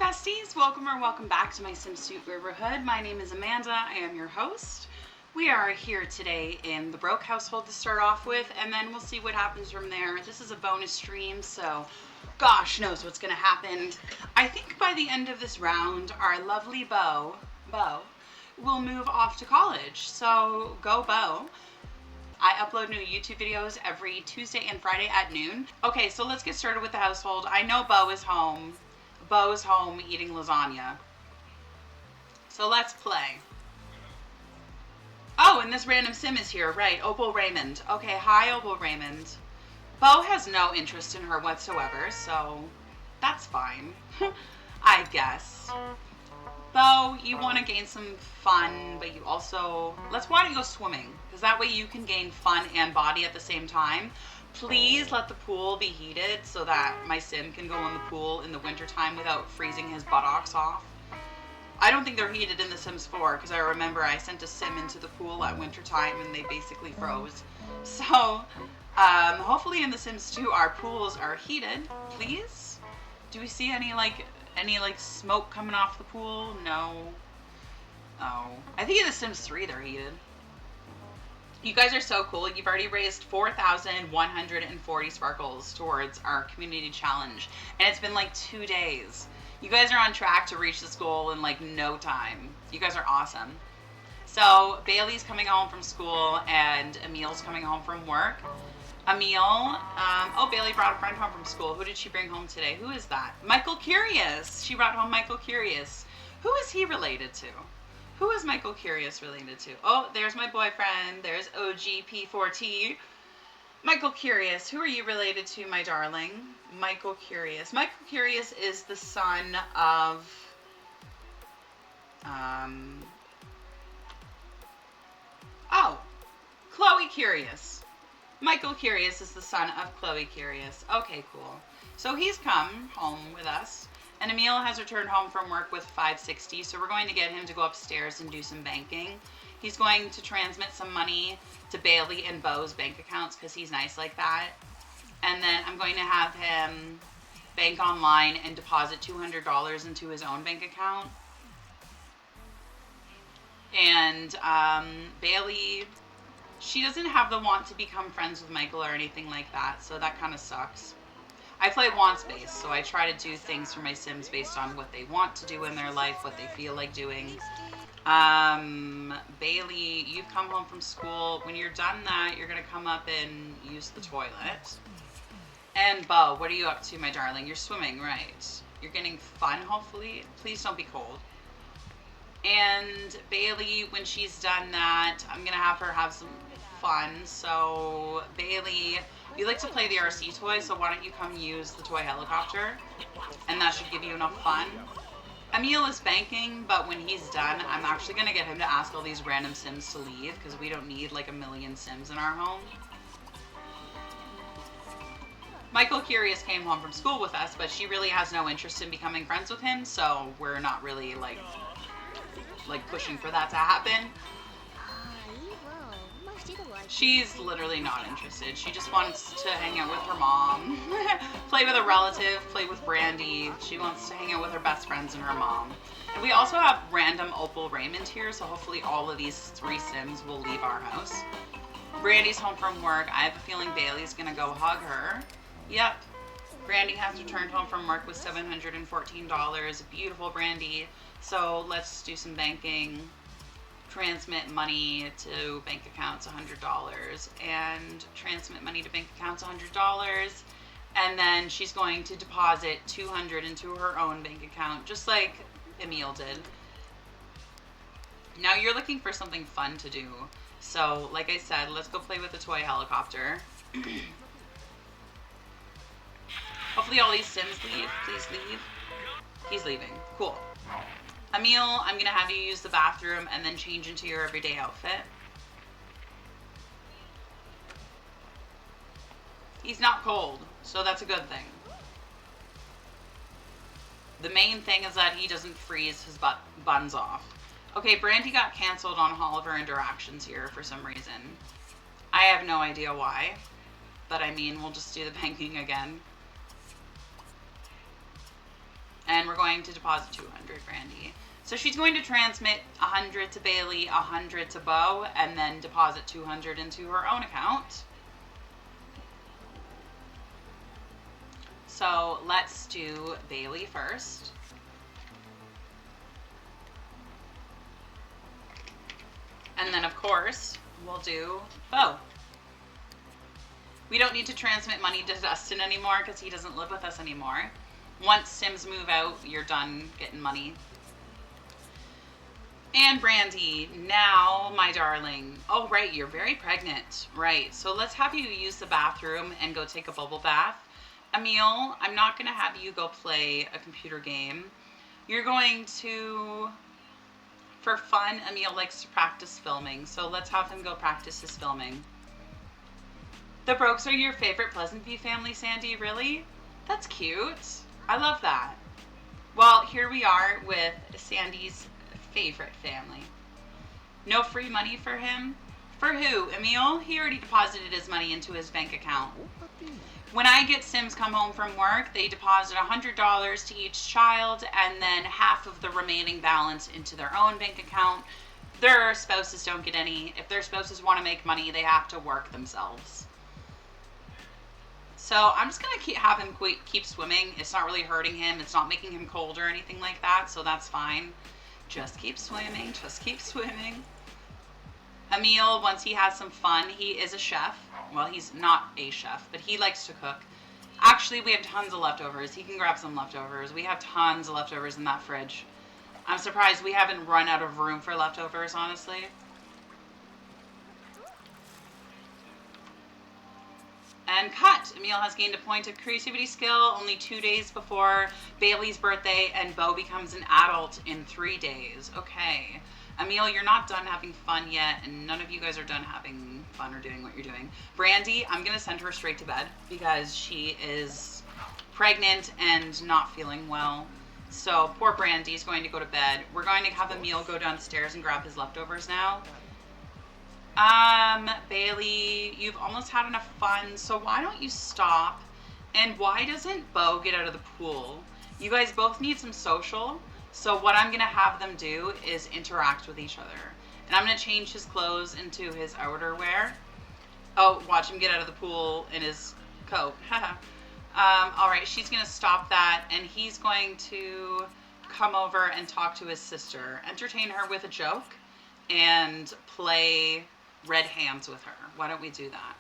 besties, welcome back to my swimsuit Uberhood. My name is Amanda, I am your host. We are here today in the broke household to start off with, and then we'll see what happens from there. This is a bonus stream, so gosh knows what's gonna happen. I think by the end of this round, our lovely Bo will move off to college, so go Bo. I upload new YouTube videos every Tuesday and Friday at noon. Okay, so let's get started with the household. I know Bo is home. Bo's home eating lasagna. So let's play. Oh, and this random sim is here, right? Opal Raymond. Okay, hi Opal Raymond. Bo has no interest in her whatsoever, so that's fine. I guess. Bo, you want to gain some fun, but you also... why don't you go swimming? Because that way you can gain fun and body at the same time. Please let the pool be heated so that my sim can go in the pool in the wintertime without freezing his buttocks off. I don't think they're heated in The Sims 4 because I remember I sent a sim into the pool at wintertime and they basically froze. So, hopefully in The Sims 2 our pools are heated, please. Do we see any smoke coming off the pool? No. Oh. I think in The Sims 3 they're heated. You guys are so cool. You've already raised 4,140 sparkles towards our community challenge. And it's been like 2 days. You guys are on track to reach this goal in like no time. You guys are awesome. So Bailey's coming home from school and Emil's coming home from work. Emil, oh, Bailey brought a friend home from school. Who did she bring home today? Who is that? Michael Curious. She brought home Michael Curious. Who is he related to? Who is Michael Curious related to? Oh, there's my boyfriend. There's OGP4T. Michael Curious. Who are you related to, my darling? Michael Curious. Michael Curious is the son of... Oh, Chloe Curious. Michael Curious is the son of Chloe Curious. Okay, cool. So he's come home with us. And Emil has returned home from work with 560, so we're going to get him to go upstairs and do some banking. He's going to transmit some money to Bailey and Bo's bank accounts because he's nice like that. And then I'm going to have him bank online and deposit $200 into his own bank account. And Bailey, she doesn't have the want to become friends with Michael or anything like that, so that kind of sucks. I play wants-based, so I try to do things for my Sims based on what they want to do in their life, what they feel like doing. Bailey, you've come home from school. When you're done that, you're going to come up and use the toilet. And Bo, what are you up to, my darling? You're swimming, right? You're getting fun, hopefully. Please don't be cold. And Bailey, when she's done that, I'm going to have her have some fun. So, Bailey... You like to play the RC toy, so why don't you come use the toy helicopter? And that should give you enough fun. Emil is banking, but when he's done, I'm actually going to get him to ask all these random Sims to leave, because we don't need like a million Sims in our home. Michael Curious came home from school with us, but she really has no interest in becoming friends with him, so we're not really like pushing for that to happen. She's literally not interested. She just wants to hang out with her mom, play with a relative, play with Brandy. She wants to hang out with her best friends and her mom. And we also have random Opal Raymond here, so hopefully all of these 3 Sims will leave our house. Brandy's home from work. I have a feeling Bailey's gonna go hug her. Yep. Brandy has returned home from work with $714. Beautiful, Brandy. So let's do some banking. Transmit money to bank accounts $100 and transmit money to bank accounts $100, and then she's going to deposit $200 into her own bank account just like Emil did. Now you're looking for something fun to do, so like I said, let's go play with the toy helicopter. Hopefully all these Sims leave. Please leave. He's leaving. Cool. Emil, I'm going to have you use the bathroom and then change into your everyday outfit. He's not cold, so that's a good thing. The main thing is that he doesn't freeze his buns off. Okay, Brandy got canceled on all of her interactions here for some reason. I have no idea why, but I mean, we'll just do the banking again. And we're going to deposit 200, Brandy. So she's going to transmit 100 to Bailey, 100 to Bo, and then deposit 200 into her own account. So let's do Bailey first. And then, of course, we'll do Bo. We don't need to transmit money to Dustin anymore because he doesn't live with us anymore. Once Sims move out, you're done getting money. And Brandy, now, my darling. Oh, right, you're very pregnant. Right, so let's have you use the bathroom and go take a bubble bath. Emil, I'm not going to have you go play a computer game. You're going to... For fun, Emil likes to practice filming, so let's have him go practice his filming. The Brokes are your favorite Pleasant View family, Sandy? Really? That's cute. I love that. Well, here we are with Sandy's favorite family. No free money for him? For who, Emil? He already deposited his money into his bank account. When I get Sims come home from work, they deposit $100 to each child and then half of the remaining balance into their own bank account. Their spouses don't get any. If their spouses want to make money, they have to work themselves. So I'm just going to have him keep swimming. It's not really hurting him. It's not making him cold or anything like that, so that's fine. Just keep swimming. Just keep swimming. Emil, once he has some fun, he is a chef. Well, he's not a chef, but he likes to cook. Actually, we have tons of leftovers. He can grab some leftovers. We have tons of leftovers in that fridge. I'm surprised we haven't run out of room for leftovers, honestly. And cut. Emil has gained a point of creativity skill only 2 days before Bailey's birthday, and Bo becomes an adult in 3 days. Okay. Emil, you're not done having fun yet, and none of you guys are done having fun or doing what you're doing. Brandy, I'm going to send her straight to bed because she is pregnant and not feeling well. So poor Brandy's going to go to bed. We're going to have Emil go downstairs and grab his leftovers now. Bailey, you've almost had enough fun, so why don't you stop? And why doesn't Bo get out of the pool? You guys both need some social. So what I'm going to have them do is interact with each other. And I'm going to change his clothes into his outerwear. Oh, watch him get out of the pool in his coat. All right, she's going to stop that. And he's going to come over and talk to his sister. Entertain her with a joke and play red hands with her. Why don't we do that?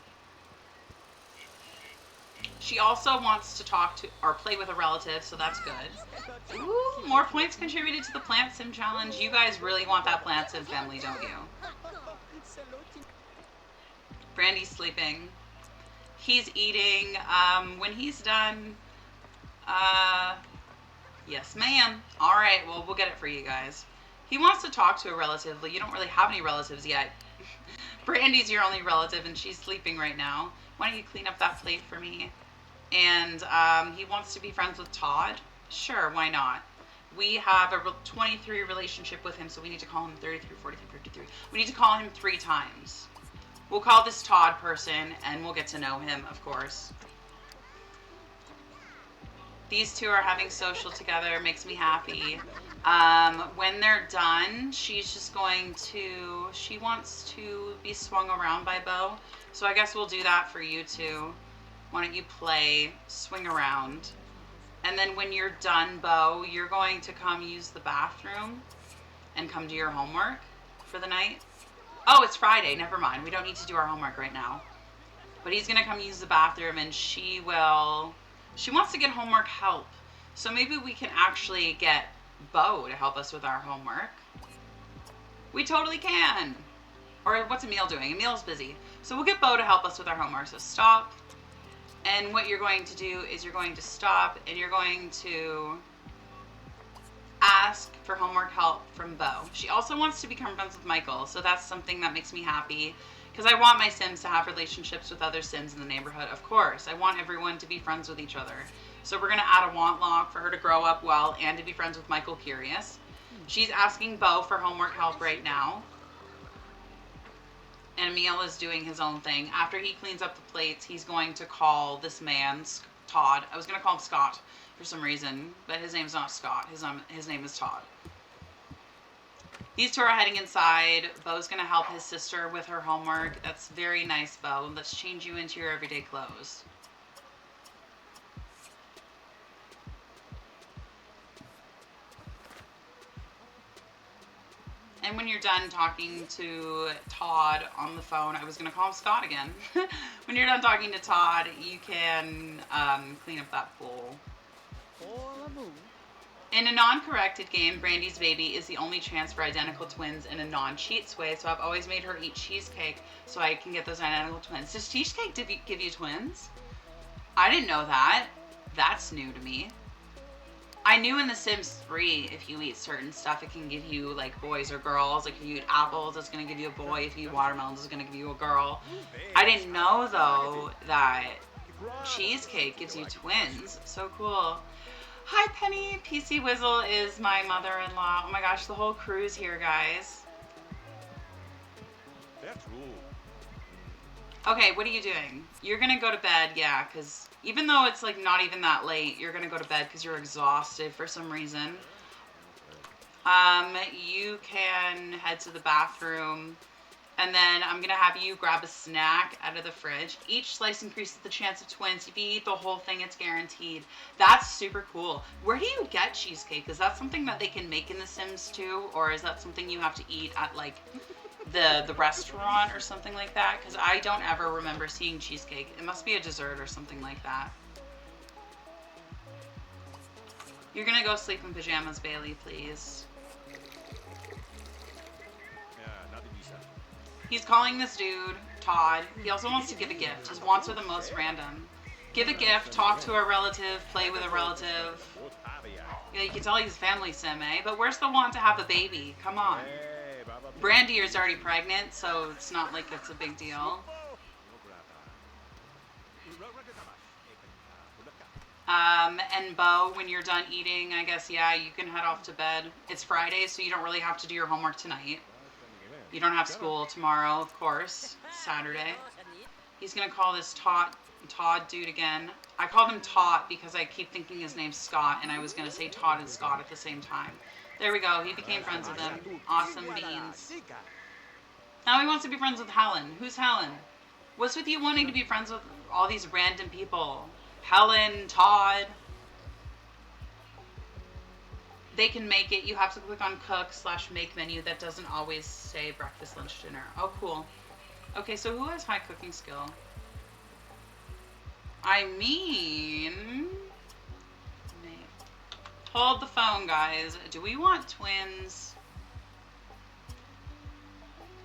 She also wants to talk to or play with a relative, so that's good. Ooh, more points contributed to the Plant Sim Challenge. You guys really want that Plant Sim family, don't you? Brandy's sleeping. He's eating. When he's done, yes, ma'am. All right, well, we'll get it for you guys. He wants to talk to a relative. You don't really have any relatives yet. Brandy's your only relative, and she's sleeping right now. Why don't you clean up that plate for me? And he wants to be friends with Todd. Sure, why not? We have a 23 relationship with him, so we need to call him 33, 43, 53. We need to call him 3 times. We'll call this Todd person, and we'll get to know him, of course. These two are having social together. Makes me happy. When they're done, she's just going to... She wants to be swung around by Bo. So I guess we'll do that for you two. Why don't you play swing around? And then when you're done, Bo, you're going to come use the bathroom and come do your homework for the night. Oh, it's Friday. Never mind. We don't need to do our homework right now. But he's going to come use the bathroom, and she will... She wants to get homework help. So maybe we can actually get Bo to help us with our homework. We totally can. Or what's Emil doing? Emil's busy. So we'll get Bo to help us with our homework. So stop. And what you're going to do is you're going to stop and you're going to ask for homework help from Bo. She also wants to become friends with Michael. So that's something that makes me happy. Because I want my Sims to have relationships with other Sims in the neighborhood. Of course, I want everyone to be friends with each other. So we're going to add a want log for her to grow up well and to be friends with Michael Curious. She's asking Bo for homework help right now. And Emil is doing his own thing. After he cleans up the plates, he's going to call this man, Todd. I was going to call him Scott. for some reason, but his name's not Scott. His name is Todd. These two are heading inside. Bo's going to help his sister with her homework. That's very nice, Bo. Let's change you into your everyday clothes. And when you're done talking to Todd on the phone, I was going to call him Scott again. When you're done talking to Todd, you can clean up that pool. In a non-corrected game, Brandy's baby is the only chance for identical twins in a non-cheats way, so I've always made her eat cheesecake so I can get those identical twins. Does cheesecake give you twins? I didn't know that. That's new to me. I knew in The Sims 3, if you eat certain stuff, it can give you, like, boys or girls. Like, if you eat apples, it's going to give you a boy. If you eat watermelons, it's going to give you a girl. I didn't know, though, that cheesecake gives you twins. So cool. Hi, Penny. PC Whizzle is my mother-in-law. Oh, my gosh, the whole crew's here, guys. Okay, what are you doing? You're going to go to bed, yeah, because even though it's, like, not even that late, you're going to go to bed because you're exhausted for some reason. You can head to the bathroom, and then I'm going to have you grab a snack out of the fridge. Each slice increases the chance of twins. If you eat the whole thing, it's guaranteed. That's super cool. Where do you get cheesecake? Is that something that they can make in The Sims 2, or is that something you have to eat at, like, the restaurant or something like that? Because I don't ever remember seeing cheesecake. It must be a dessert or something like that. You're gonna go sleep in pajamas, Bailey, please. He's calling this dude Todd. He also wants to give a gift. His wants are the most random. Give a gift, talk to a relative, play with a relative. Yeah, you can tell he's family sim, eh? But where's the want to have a baby? Come on. Brandy is already pregnant, so it's not like it's a big deal. And Bo, when you're done eating, I guess, yeah, you can head off to bed. It's Friday, so you don't really have to do your homework tonight. You don't have school tomorrow, of course. Saturday. He's going to call this Todd dude again. I called him Todd because I keep thinking his name's Scott, and I was going to say Todd and Scott at the same time. There we go. He became friends with him. Awesome beans. Now he wants to be friends with Helen. Who's Helen? What's with you wanting to be friends with all these random people? Helen, Todd. They can make it. You have to click on cook/make menu. That doesn't always say breakfast, lunch, dinner. Oh, cool. Okay, so who has high cooking skill? I mean... Hold the phone, guys. Do we want twins?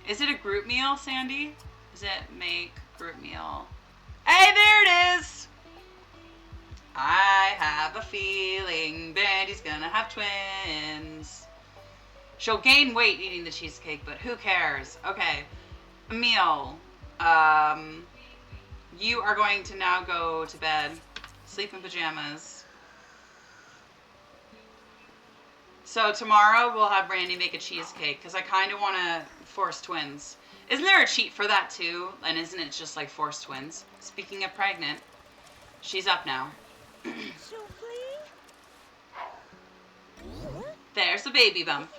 Is it a group meal, Sandy? Is it make group meal? Hey, there it is! I have a feeling Brandy's gonna have twins. She'll gain weight eating the cheesecake, but who cares? Okay, a meal. You are going to now go to bed. Sleep in pajamas. So tomorrow we'll have Brandy make a cheesecake because I kind of want to force twins. Isn't there a cheat for that too? And isn't it just like force twins? Speaking of pregnant, she's up now. There's the baby bump.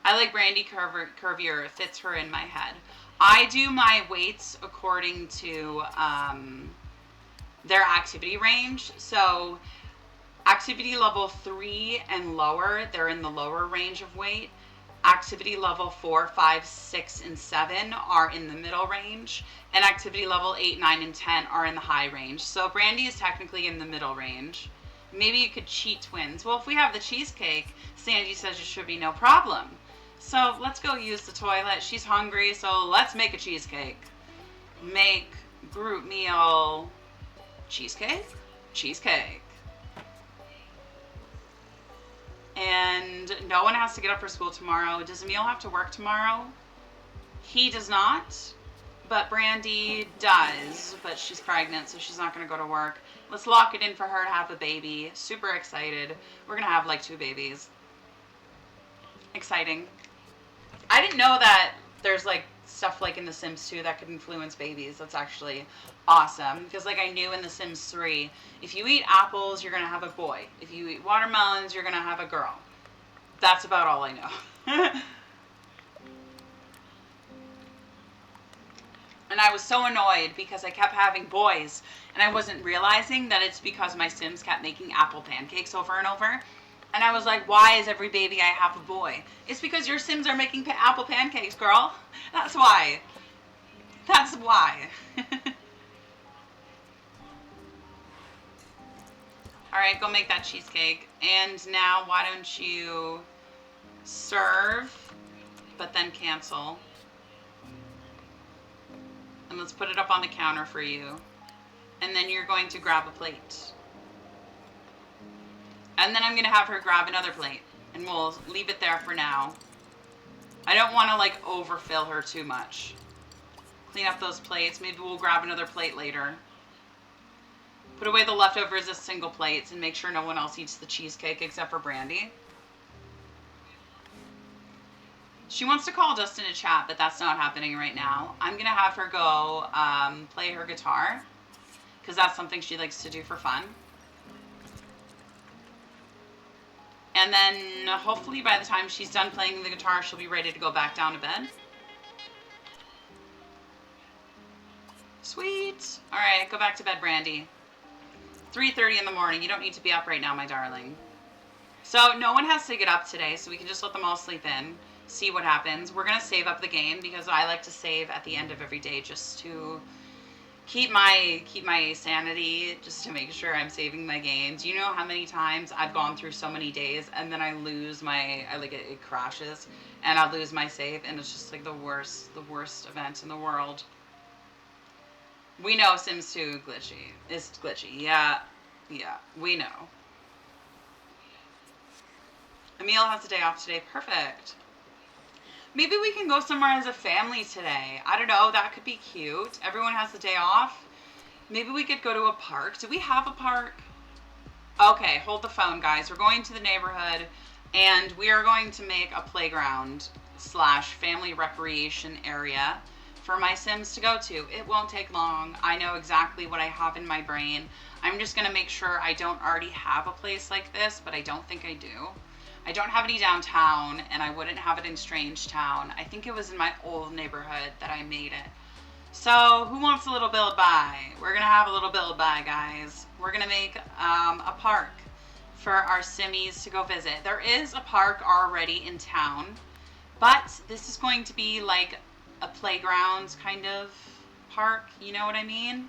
I like Brandy curvier. It fits her in my head. I do my weights according to their activity range. So activity level 3 and lower, they're in the lower range of weight. Activity level 4, 5, 6, and 7 are in the middle range. And activity level 8, 9, and 10 are in the high range. So Brandy is technically in the middle range. Maybe you could cheat twins. Well, if we have the cheesecake, Sandy says it should be no problem. So let's go use the toilet. She's hungry, so let's make a cheesecake. Make group meal cheesecake? Cheesecake. And no one has to get up for school tomorrow. Does Emil have to work tomorrow? He does not, but Brandy does, but she's pregnant, so she's not going to go to work. Let's lock it in for her to have a baby. Super excited. We're going to have like 2 babies. Exciting. I didn't know that there's like stuff like in The Sims 2 that could influence babies. That's actually awesome. Because like I knew in The Sims 3, if you eat apples, you're going to have a boy. If you eat watermelons, you're going to have a girl. That's about all I know. And I was so annoyed because I kept having boys, and I wasn't realizing that it's because my Sims kept making apple pancakes over and over. And I was like, why is every baby I have a boy? It's because your Sims are making apple pancakes, girl. That's why. That's why. All right, go make that cheesecake. And now why don't you serve, but then cancel. And let's put it up on the counter for you. And then you're going to grab a plate. And then I'm going to have her grab another plate. And we'll leave it there for now. I don't want to like overfill her too much. Clean up those plates. Maybe we'll grab another plate later. Put away the leftovers as single plates and make sure no one else eats the cheesecake except for Brandy. She wants to call Dustin to chat, but that's not happening right now. I'm going to have her go play her guitar, because that's something she likes to do for fun. And then hopefully by the time she's done playing the guitar, she'll be ready to go back down to bed. Sweet. All right, go back to bed, Brandy. 3:30 in the morning. You don't need to be up right now, my darling. So no one has to get up today, so we can just let them all sleep in. See what happens. We're going to save up the game because I like to save at the end of every day just to keep my sanity, just to make sure I'm saving my games. You know how many times I've gone through so many days and then I lose it crashes and I lose my save, and it's just like the worst event in the world. We know Sims 2 glitchy. It's glitchy. Yeah, we know. Emil has a day off today. Perfect. Maybe we can go somewhere as a family today. I don't know. That could be cute. Everyone has the day off. Maybe we could go to a park. Do we have a park? Okay, hold the phone, guys. We're going to the neighborhood, and we are going to make a playground / family recreation area for my Sims to go to. It won't take long. I know exactly what I have in my brain. I'm just going to make sure I don't already have a place like this, but I don't think I do. I don't have any downtown, and I wouldn't have it in Strange Town. I think it was in my old neighborhood that I made it. So, who wants a little build by? We're going to have a little build by, guys. We're going to make a park for our Simmies to go visit. There is a park already in town, but this is going to be like a playground kind of park. You know what I mean?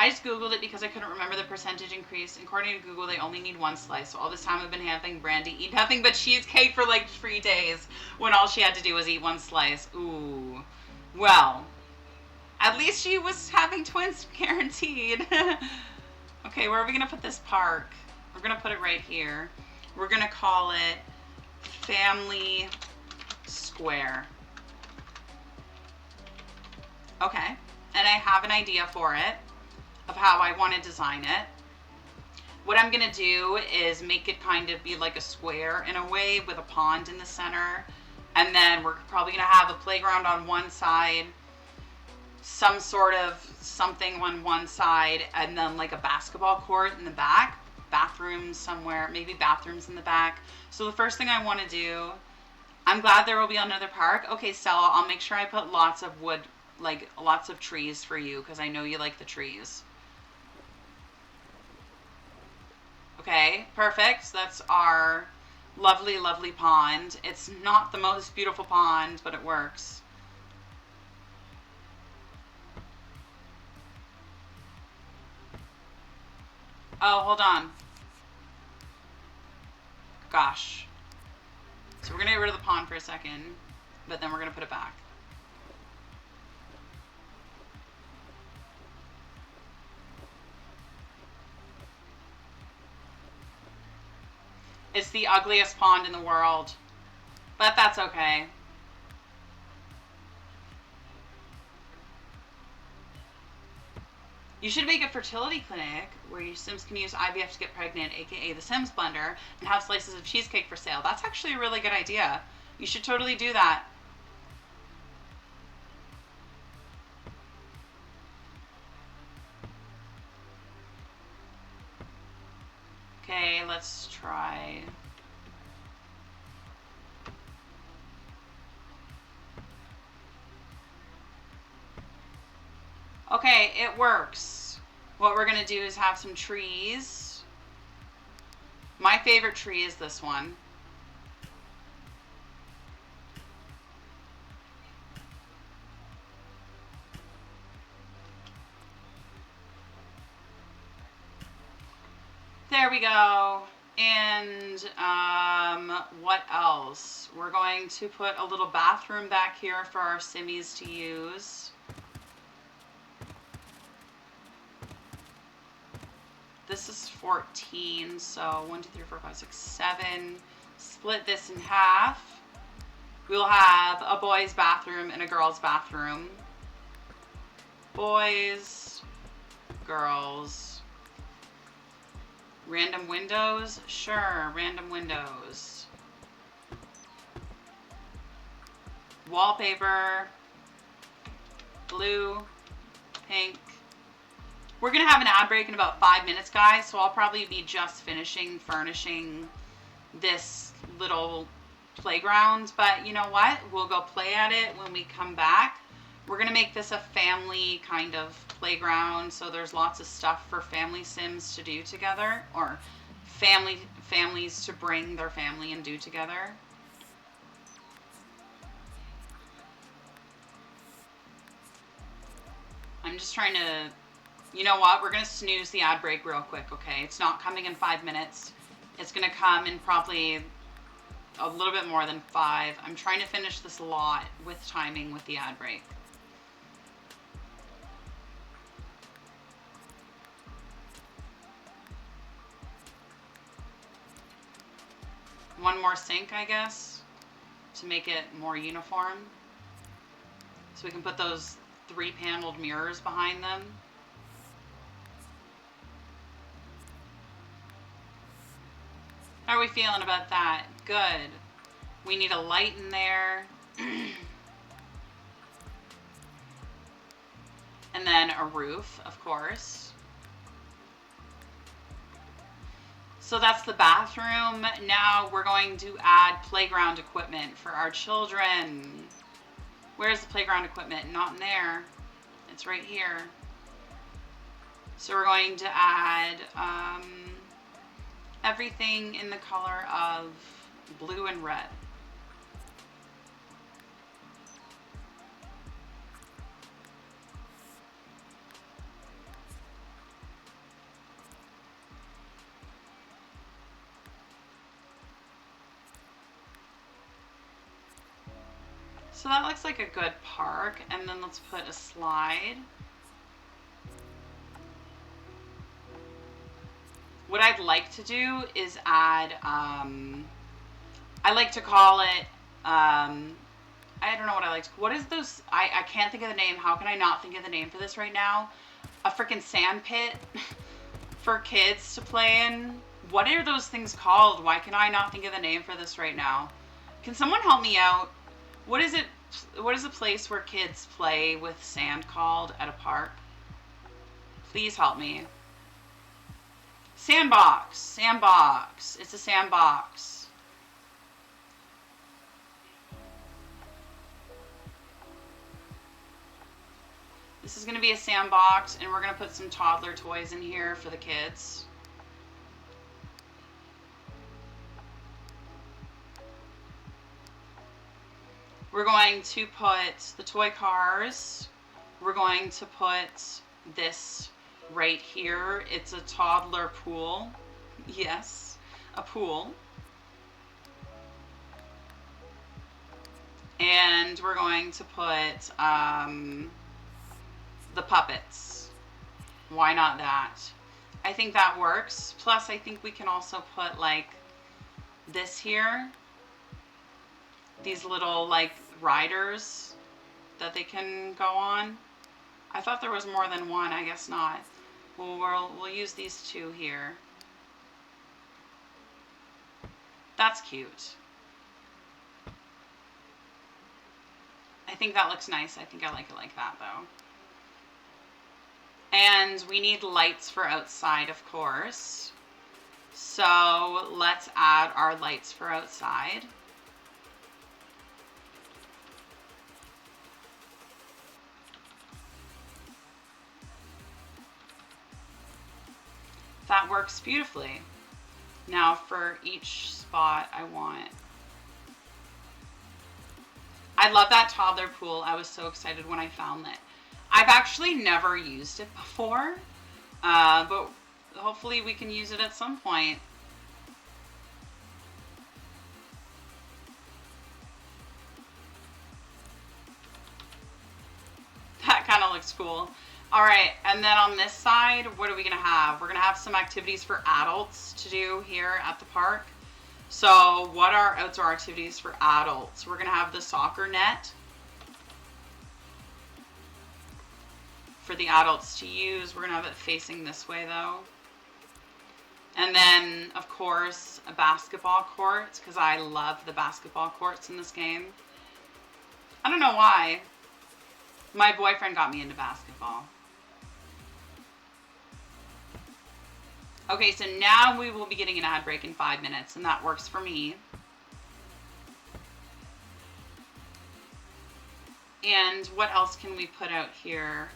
I just Googled it because I couldn't remember the percentage increase. According to Google, they only need one slice. So all this time I've been having Brandy eat nothing but cheesecake for like 3 days when all she had to do was eat one slice. Ooh. Well, at least she was having twins guaranteed. Okay, where are we going to put this park? We're going to put it right here. We're going to call it Family Square. Okay. And I have an idea for it, of how I want to design it. What I'm going to do is make it kind of be like a square in a way with a pond in the center. And then we're probably going to have a playground on one side, some sort of something on one side, and then like a basketball court in the back, bathrooms somewhere, maybe bathrooms in the back. So the first thing I want to do, I'm glad there will be another park. Okay, Stella, I'll make sure I put lots of wood, like lots of trees for you, because I know you like the trees. Okay, perfect. That's our lovely, lovely pond. It's not the most beautiful pond, but it works. Oh, hold on. Gosh. So we're going to get rid of the pond for a second, but then we're going to put it back. It's the ugliest pond in the world, but that's okay. You should make a fertility clinic where your Sims can use IVF to get pregnant, aka the Sims blender, and have slices of cheesecake for sale. That's actually a really good idea. You should totally do that. Okay, let's try. Okay, it works. What we're gonna do is have some trees. My favorite tree is this one. There we go. And what else? We're going to put a little bathroom back here for our simmies to use. This is 14, so 1, 2, 3, 4, 5, 6, 7. Split this in half. We'll have a boys' bathroom and a girls' bathroom. Boys, girls. Random windows? Sure, random windows. Wallpaper. Blue, pink. We're going to have an ad break in about 5 minutes, guys, so I'll probably be just finishing furnishing this little playground. But you know what? We'll go play at it when we come back. We're going to make this a family kind of playground, so there's lots of stuff for family sims to do together, or families to bring their family and do together. I'm just trying to, you know what, we're going to snooze the ad break real quick, okay? It's not coming in 5 minutes. It's going to come in probably a little bit more than 5. I'm trying to finish this lot with timing with the ad break. One more sink, I guess, to make it more uniform. So we can put those 3-paneled mirrors behind them. How are we feeling about that? Good. We need a light in there. And then a roof, of course. So that's the bathroom. Now we're going to add playground equipment for our children. Where's the playground equipment? Not in there. It's right here. So we're going to add everything in the color of blue and red. So that looks like a good park, and then let's put a slide. What I'd like to do is add, I like to call it, I don't know what I like to, what is those, I can't think of the name. How can I not think of the name for this right now? A freaking sand pit for kids to play in. What are those things called? Why can I not think of the name for this right now? Can someone help me out? What is it? What is a place where kids play with sand called at a park? Please help me. Sandbox. Sandbox. It's a sandbox. This is going to be a sandbox, and we're going to put some toddler toys in here for the kids. We're going to put the toy cars. We're going to put this right here. It's a toddler pool. Yes, a pool. And we're going to put the puppets. Why not that? I think that works. Plus, I think we can also put like this here. These little like riders that they can go on. I thought there was more than one. I guess not. Well, we'll use these two here. That's cute. I think that looks nice. I think I like it like that though. And we need lights for outside, of course. So let's add our lights for outside. That works beautifully. Now for each spot I love that toddler pool. I was so excited when I found it. I've actually never used it before, but hopefully we can use it at some point. That kind of looks cool. All right, and then on this side, what are we gonna have? We're gonna have some activities for adults to do here at the park. So what are outdoor activities for adults? We're gonna have the soccer net for the adults to use. We're gonna have it facing this way though. And then, of course, a basketball court, because I love the basketball courts in this game. I don't know why. My boyfriend got me into basketball. Okay, so now we will be getting an ad break in 5 minutes, and that works for me. And what else can we put out here?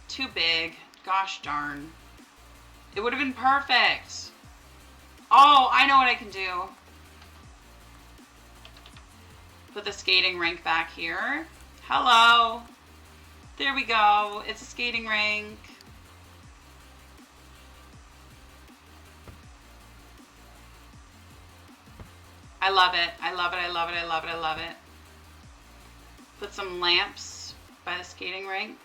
Too big. Gosh darn. It would have been perfect. Oh, I know what I can do. Put the skating rink back here. Hello. There we go. It's a skating rink. I love it. I love it. I love it. I love it. I love it. Put some lamps by the skating rink.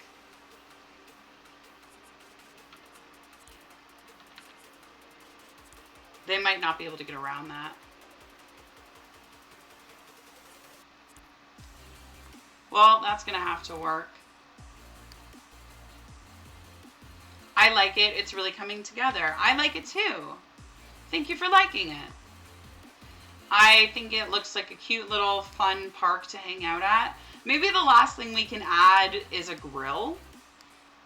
They might not be able to get around that. Well, that's going to have to work. I like it. It's really coming together. I like it too. Thank you for liking it. I think it looks like a cute little fun park to hang out at. Maybe the last thing we can add is a grill.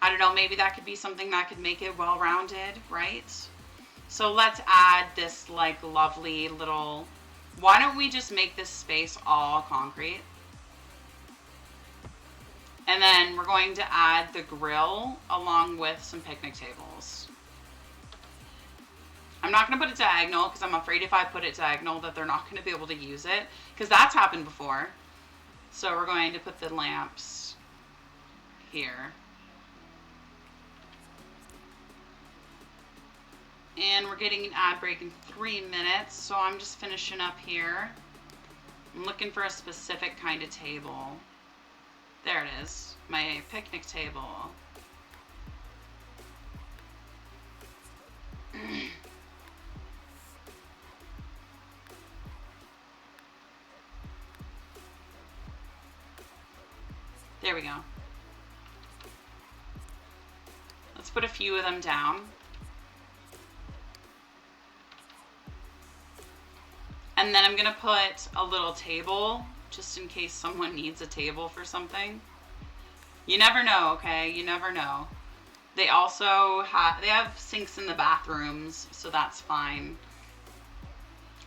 I don't know, maybe that could be something that could make it well-rounded, right? So let's add this like lovely little, why don't we just make this space all concrete? And then we're going to add the grill along with some picnic tables. I'm not going to put it diagonal because I'm afraid if I put it diagonal that they're not going to be able to use it, because that's happened before. So we're going to put the lamps here. And we're getting an ad break in 3 minutes, so I'm just finishing up here. I'm looking for a specific kind of table. There it is, my picnic table. There we go. Let's put a few of them down. And then I'm gonna put a little table just in case someone needs a table for something. You never know, okay? You never know. They also have sinks in the bathrooms, so that's fine.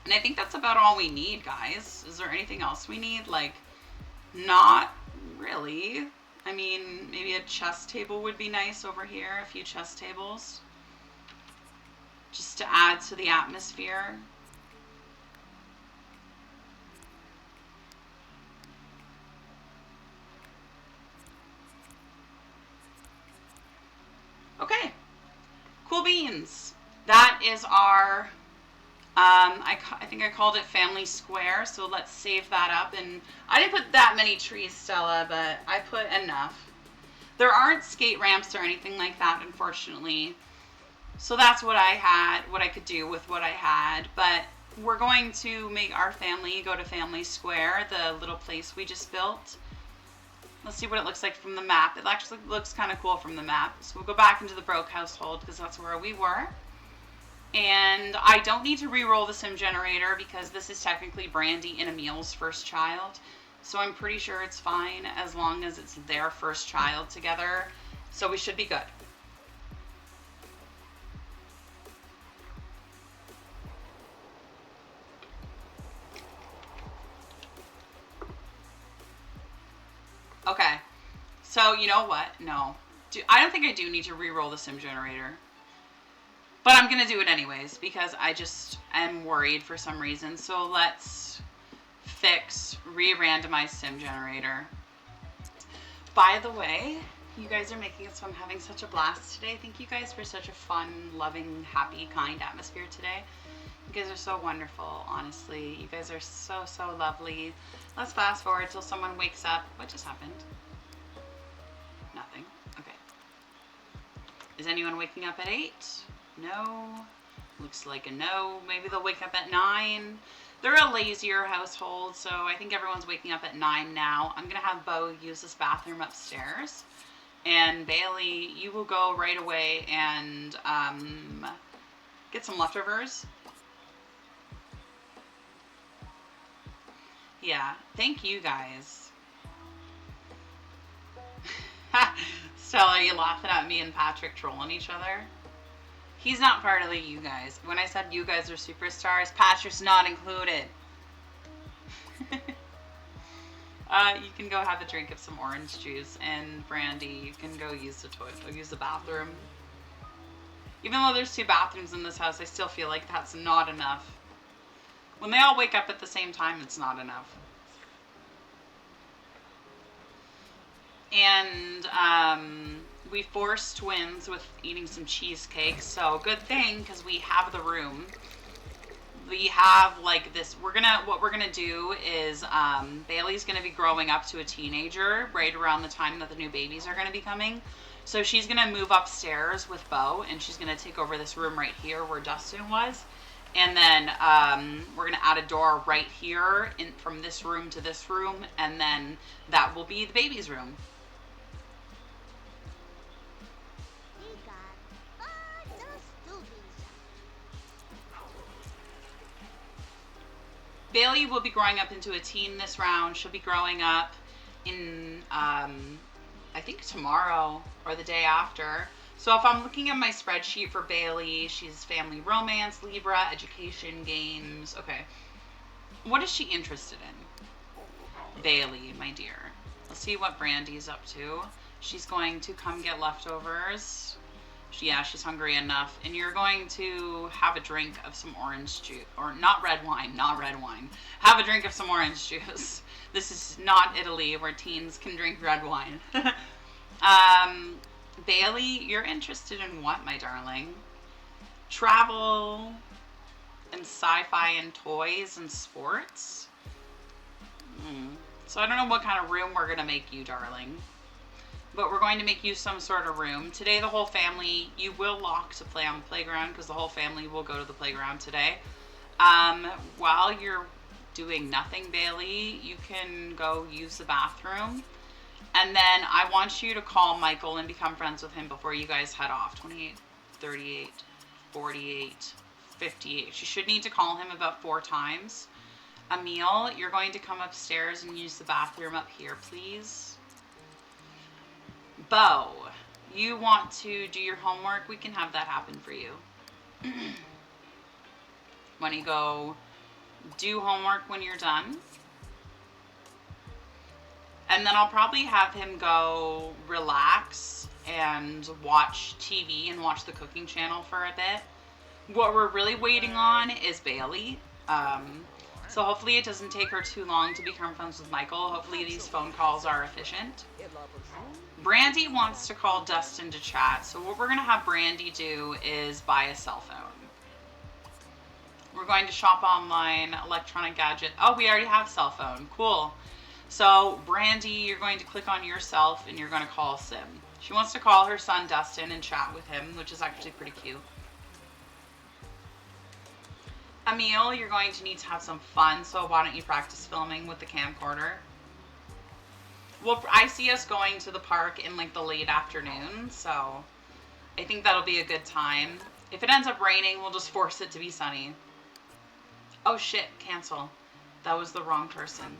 And I think that's about all we need, guys. Is there anything else we need? Like, not really. I mean, maybe a chess table would be nice over here, a few chess tables. Just to add to the atmosphere. Okay, cool beans. That is our, I think I called it Family Square, so let's save that up. And I didn't put that many trees, Stella, but I put enough. There aren't skate ramps or anything like that, unfortunately. So that's what I had, what I could do with what I had. But we're going to make our family go to Family Square, the little place we just built. Let's see what it looks like from the map. It actually looks kind of cool from the map. So we'll go back into the Broke household because that's where we were. And I don't need to re-roll the sim generator because this is technically Brandy and Emil's first child. So I'm pretty sure it's fine as long as it's their first child together. So we should be good. Okay. So, you know what? No. I don't think I do need to re-roll the sim generator. But I'm going to do it anyways because I just am worried for some reason. So let's fix re-randomize sim generator. By the way, you guys are making it so I'm having such a blast today. Thank you guys for such a fun, loving, happy, kind atmosphere today. You guys are so wonderful, honestly. You guys are so, so lovely. Let's fast forward till someone wakes up. What just happened? Nothing. Okay. Is anyone waking up at 8? No. Looks like a no. Maybe they'll wake up at 9. They're a lazier household, so I think everyone's waking up at 9 now. I'm going to have Bo use this bathroom upstairs. And Bailey, you will go right away and get some leftovers. Yeah, thank you guys. Stella, are you laughing at me and Patrick trolling each other? He's not part of the you guys. When I said you guys are superstars, Patrick's not included. You can go have a drink of some orange juice, and Brandy, you can go use the toilet, use the bathroom. Even though there's 2 bathrooms in this house, I still feel like that's not enough. When they all wake up at the same time, it's not enough. And we forced twins with eating some cheesecake, so good thing because we have the room. We have like this. What we're gonna do is Bailey's gonna be growing up to a teenager right around the time that the new babies are gonna be coming. So she's gonna move upstairs with Bo, and she's gonna take over this room right here where Dustin was. And then we're gonna add a door right here from this room to this room, and then that will be the baby's room. Bailey will be growing up into a teen this round. She'll be growing up in, I think tomorrow or the day after. So if I'm looking at my spreadsheet for Bailey, she's family romance, Libra, education, games. Okay. What is she interested in? Bailey, my dear. Let's see what Brandy's up to. She's going to come get leftovers. Yeah, she's hungry enough. And you're going to have a drink of some orange juice. Or not red wine, not red wine. Have a drink of some orange juice. This is not Italy where teens can drink red wine. Bailey, you're interested in what, my darling? Travel and sci-fi and toys and sports? So I don't know what kind of room we're going to make you, darling. But we're going to make you some sort of room. Today, the whole family, you will lock to play on the playground because the whole family will go to the playground today. While you're doing nothing, Bailey, you can go use the bathroom. And then I want you to call Michael and become friends with him before you guys head off. 28, 38, 48, 58. You should need to call him about 4 times. Emil, you're going to come upstairs and use the bathroom up here, please. Bo, you want to do your homework? We can have that happen for you. Want to go do homework when you're done? And then I'll probably have him go relax and watch TV and watch the cooking channel for a bit. What we're really waiting on is Bailey. So hopefully it doesn't take her too long to become friends with Michael. Hopefully these phone calls are efficient. Brandy wants to call Dustin to chat. So what we're going to have Brandy do is buy a cell phone. We're going to shop online, electronic gadget. Oh, we already have cell phone. Cool. So Brandy, you're going to click on yourself and you're going to call Sim. She wants to call her son Dustin and chat with him, which is actually pretty cute. Emil, you're going to need to have some fun, so why don't you practice filming with the camcorder? Well, I see us going to the park in like the late afternoon, so I think that'll be a good time. If it ends up raining, we'll just force it to be sunny. Oh shit, cancel. That was the wrong person.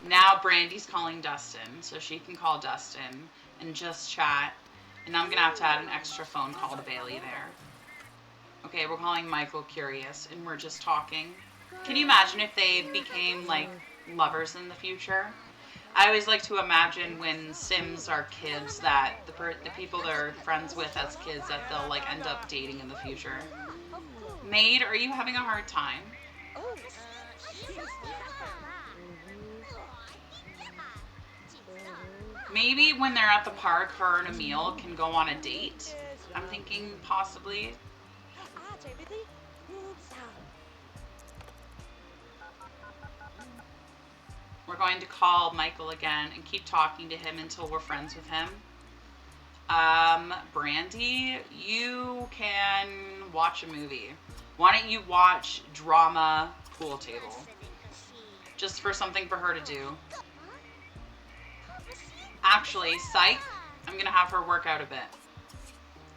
Now Brandy's calling Dustin, so she can call Dustin and just chat. And I'm gonna have to add an extra phone call to Bailey there. Okay, we're calling Michael Curious, and we're just talking. Can you imagine if they became, like, lovers in the future? I always like to imagine when Sims are kids that the people they're friends with as kids that they'll like end up dating in the future. Maid, are you having a hard time? Maybe when they're at the park, her and Emil can go on a date. I'm thinking possibly. We're going to call Michael again and keep talking to him until we're friends with him. Brandy, you can watch a movie. Why don't you watch Drama Pool Table? Just for something for her to do. Actually, psych, I'm going to have her work out a bit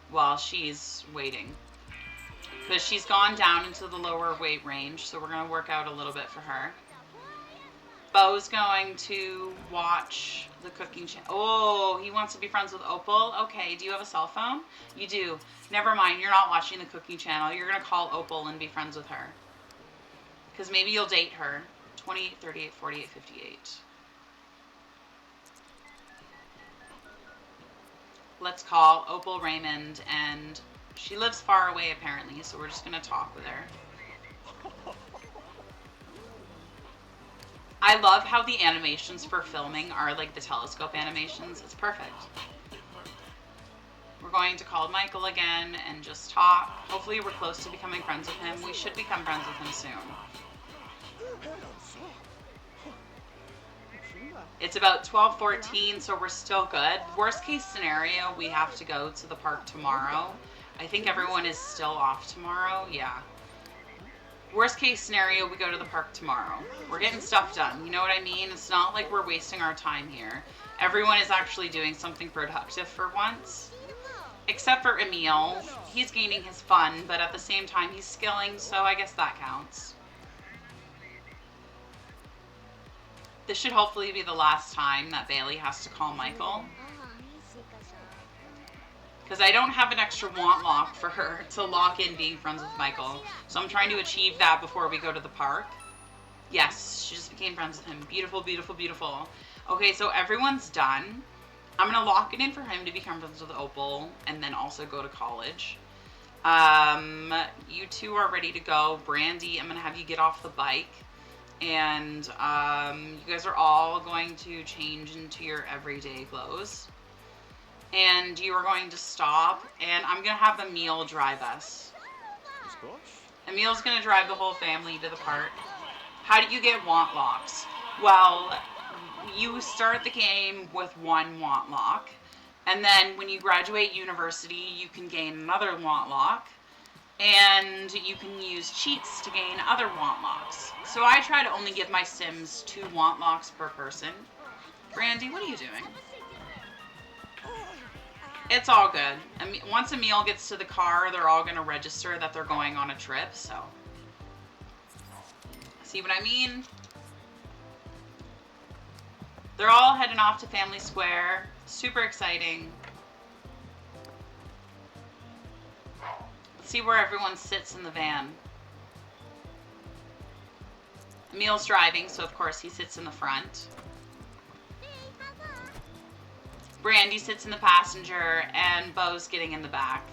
while she's waiting. Because she's gone down into the lower weight range, so we're going to work out a little bit for her. Bo's going to watch the cooking channel. Oh, he wants to be friends with Opal. Okay, do you have a cell phone? You do. Never mind, you're not watching the cooking channel. You're going to call Opal and be friends with her. Because maybe you'll date her. 28, 38, 48, 58. Let's call Opal Raymond, and she lives far away apparently, so we're just going to talk with her. I love how the animations for filming are like the telescope animations. It's perfect. We're going to call Michael again and just talk. Hopefully we're close to becoming friends with him. We should become friends with him soon. It's about 12:14, so we're still good. Worst case scenario, we have to go to the park tomorrow. I think everyone is still off tomorrow. Yeah. Worst case scenario, we go to the park tomorrow. We're getting stuff done. You know what I mean? It's not like we're wasting our time here. Everyone is actually doing something productive for once. Except for Emil. He's gaining his fun, but at the same time, he's skilling, so I guess that counts. This should hopefully be the last time that Bailey has to call Michael. Because I don't have an extra want lock for her to lock in being friends with Michael. So I'm trying to achieve that before we go to the park. Yes, she just became friends with him. Beautiful, beautiful, beautiful. Okay, so everyone's done. I'm going to lock it in for him to become friends with Opal and then also go to college. You two are ready to go. Brandy, I'm going to have you get off the bike. And you guys are all going to change into your everyday clothes. And you are going to stop, and I'm going to have Emil drive us. Emil's going to drive the whole family to the park. How do you get want locks? Well, you start the game with one want lock, and then when you graduate university, you can gain another want lock, and you can use cheats to gain other want locks. So I try to only give my Sims 2 want locks per person. Brandy, what are you doing? It's all good. Once Emil gets to the car, they're all going to register that they're going on a trip, so. See what I mean? They're all heading off to Family Square. Super exciting. Let's see where everyone sits in the van. Emil's driving, so of course he sits in the front. Brandy sits in the passenger, and Bo's getting in the back.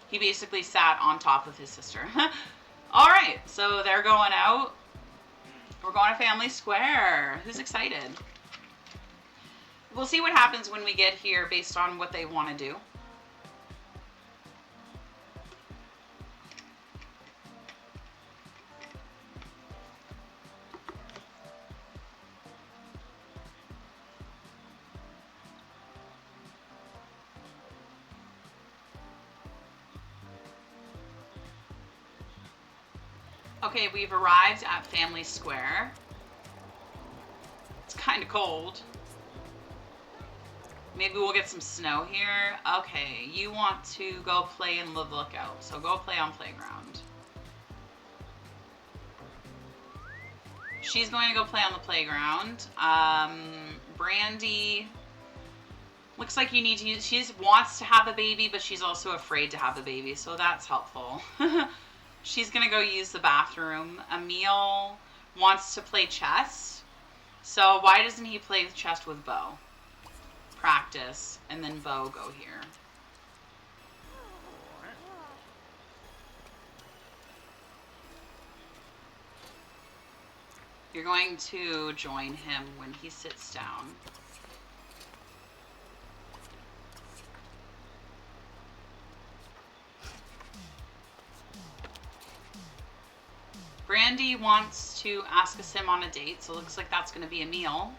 He basically sat on top of his sister. Alright, so they're going out. We're going to Family Square. Who's excited? We'll see what happens when we get here based on what they want to do. Okay, we've arrived at Family Square. It's kind of cold. Maybe we'll get some snow here. Okay, you want to go play in the lookout, so go play on playground. She's going to go play on the playground. Brandy, looks like you need to use, she wants to have a baby, but she's also afraid to have a baby, so that's helpful. She's going to go use the bathroom. Emil wants to play chess. So why doesn't he play chess with Bo? Practice, and then Bo go here. You're going to join him when he sits down. Brandy wants to ask a sim on a date, so it looks like that's going to be a meal.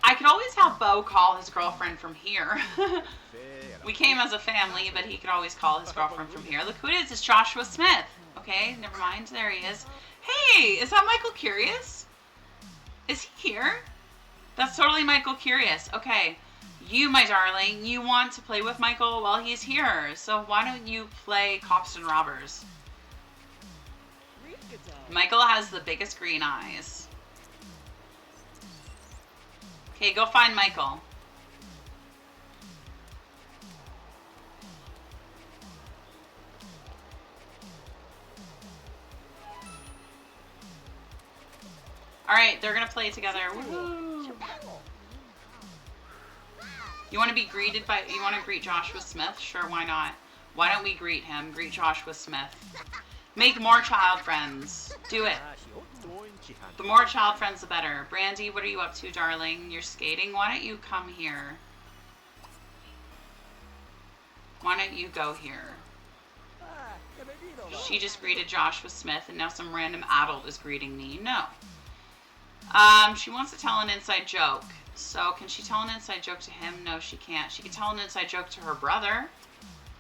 I could always have Bo call his girlfriend from here. We came as a family, but he could always call his girlfriend from here. Look who it is. It's Joshua Smith. Okay, never mind. There he is. Hey, is that Michael Curious? Is he here? That's totally Michael Curious. Okay, you, my darling, you want to play with Michael while he's here. So why don't you play Cops and Robbers? Michael has the biggest green eyes. Okay, go find Michael. Alright, they're gonna play together. Woohoo! You wanna be greeted by, you wanna greet Joshua Smith? Sure, why not? Why don't we greet him? Greet Joshua Smith. Make more child friends. Do it. The more child friends, the better. Brandy, what are you up to, darling? You're skating? Why don't you come here? Why don't you go here? She just greeted Joshua Smith, and now some random adult is greeting me. No. She wants to tell an inside joke. So, can she tell an inside joke to him? No, she can't. She can tell an inside joke to her brother.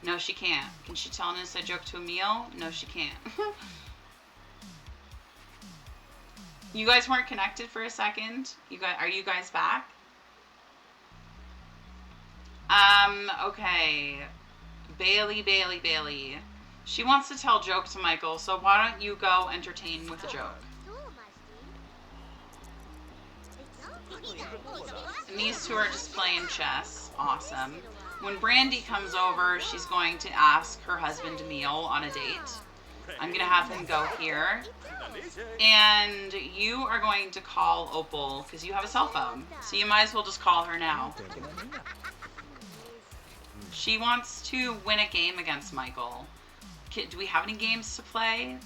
No, she can't. Can she tell an inside joke to Emil? No, she can't. You guys weren't connected for a second? Are you guys back? Okay. Bailey. She wants to tell a joke to Michael, so why don't you go entertain with a joke? And these two are just playing chess. Awesome. When Brandy comes over, she's going to ask her husband Emil on a date. I'm going to have him go here. And you are going to call Opal because you have a cell phone. So you might as well just call her now. She wants to win a game against Michael. Do we have any games to play?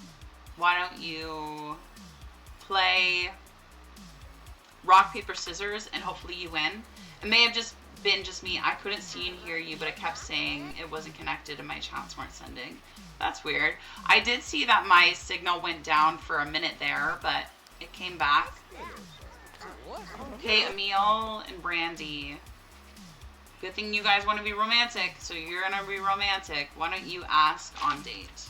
Why don't you play rock, paper, scissors, and hopefully you win. It may have just been just me. I couldn't see and hear you, but it kept saying it wasn't connected and my chats weren't sending. That's weird. I did see that my signal went down for a minute there, but it came back. Okay, Emil and Brandy. Good thing you guys want to be romantic, so you're going to be romantic. Why don't you ask on date?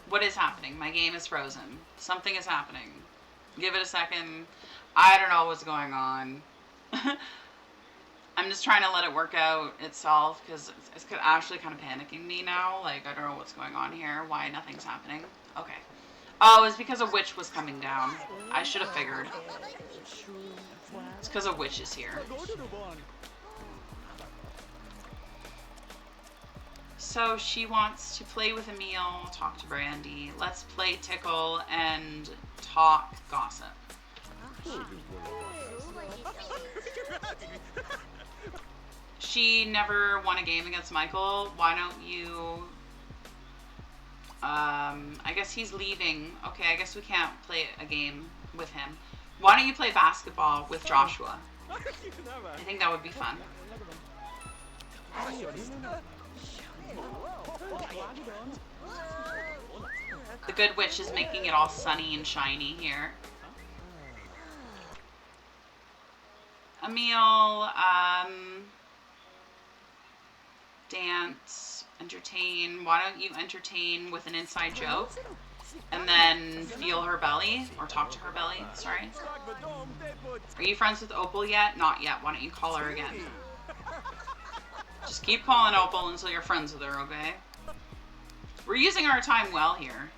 What is happening? My game is frozen. Something is happening. Give it a second. I don't know what's going on. I'm just trying to let it work out itself because it's actually kind of panicking me now. Like, I don't know what's going on here. Why nothing's happening. Okay. Oh, it's because a witch was coming down. I should have figured. It's because a witch is here. So she wants to play with Emil, talk to Brandy. Let's play Tickle and talk gossip. She never won a game against Michael. Why don't you... I guess he's leaving. Okay, I guess we can't play a game with him. Why don't you play basketball with Joshua? I think that would be fun. The good witch is making it all sunny and shiny here. Emil, dance, entertain. Why don't you entertain with an inside joke? And then feel her belly, or talk to her belly, sorry. Are you friends with Opal yet? Not yet. Why don't you call her again? Just keep calling Opal until you're friends with her, okay? We're using our time well here.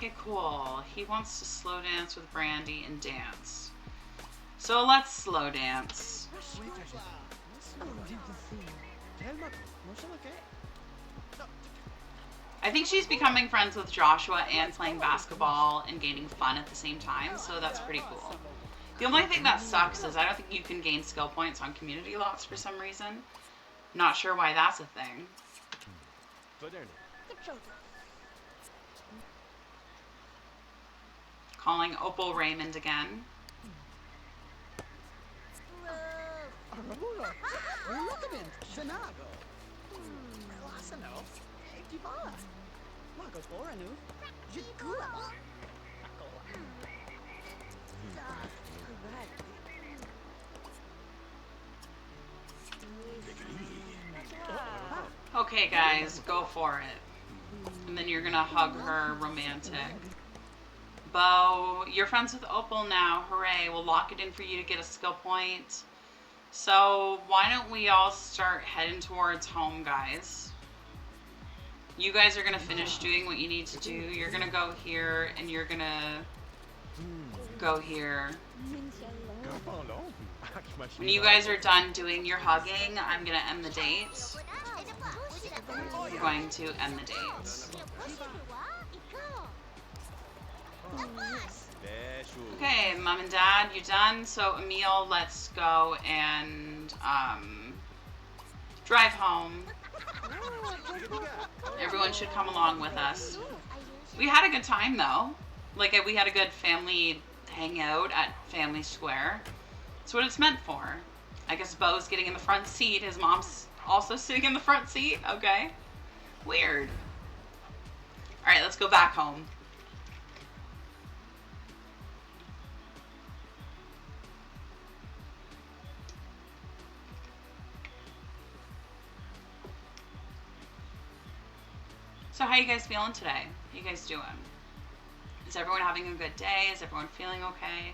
Okay, cool. He wants to slow dance with Brandy and dance. So let's slow dance. I think she's becoming friends with Joshua and playing basketball and gaining fun at the same time, so that's pretty cool. The only thing that sucks is I don't think you can gain skill points on community lots for some reason. Not sure why that's a thing. Calling Opal Raymond again. Okay, guys, go for it. And then you're gonna hug her romantic. Bo, you're friends with Opal now. Hooray. We'll lock it in for you to get a skill point. So why don't we all start heading towards home, guys? You guys are going to finish doing what you need to do. You're going to go here, and you're going to go here. When you guys are done doing your hugging, I'm going to end the date. I'm going to end the date. Okay, Mom and Dad, you done? So, Emil, let's go and drive home. Everyone should come along with us. We had a good time, though. Like, we had a good family hangout at Family Square. That's what it's meant for. I guess Bo's getting in the front seat. His mom's also sitting in the front seat. Okay. Weird. All right, let's go back home. So how you guys feeling today? How you guys doing? Is everyone having a good day? Is everyone feeling okay?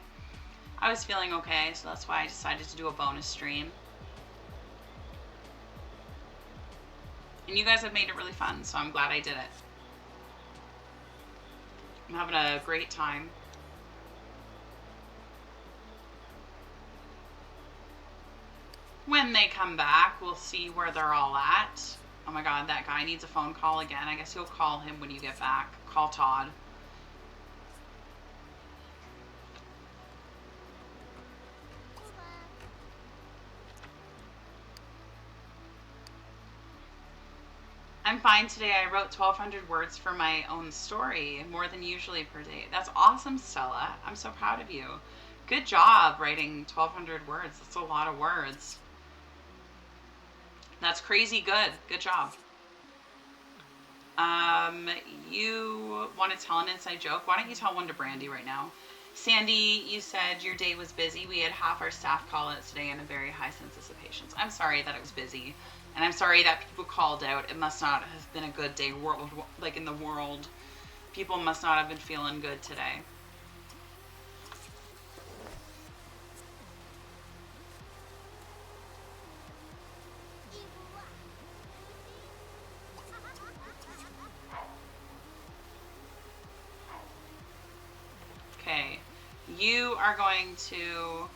I was feeling okay, so that's why I decided to do a bonus stream. And you guys have made it really fun, so I'm glad I did it. I'm having a great time. When they come back, we'll see where they're all at. Oh my god, that guy needs a phone call again. I guess you'll call him when you get back. Call Todd. I'm fine today. I wrote 1,200 words for my own story, more than usually per day. That's awesome, Stella. I'm so proud of you. Good job writing 1,200 words. That's a lot of words. That's crazy good. Good job. You want to tell an inside joke? Why don't you tell one to Brandy right now? Sandy, you said your day was busy. We had half our staff call out today and a very high census of patients. I'm sorry that it was busy. And I'm sorry that people called out. It must not have been a good day, like in the world. People must not have been feeling good today. Okay, you are going to,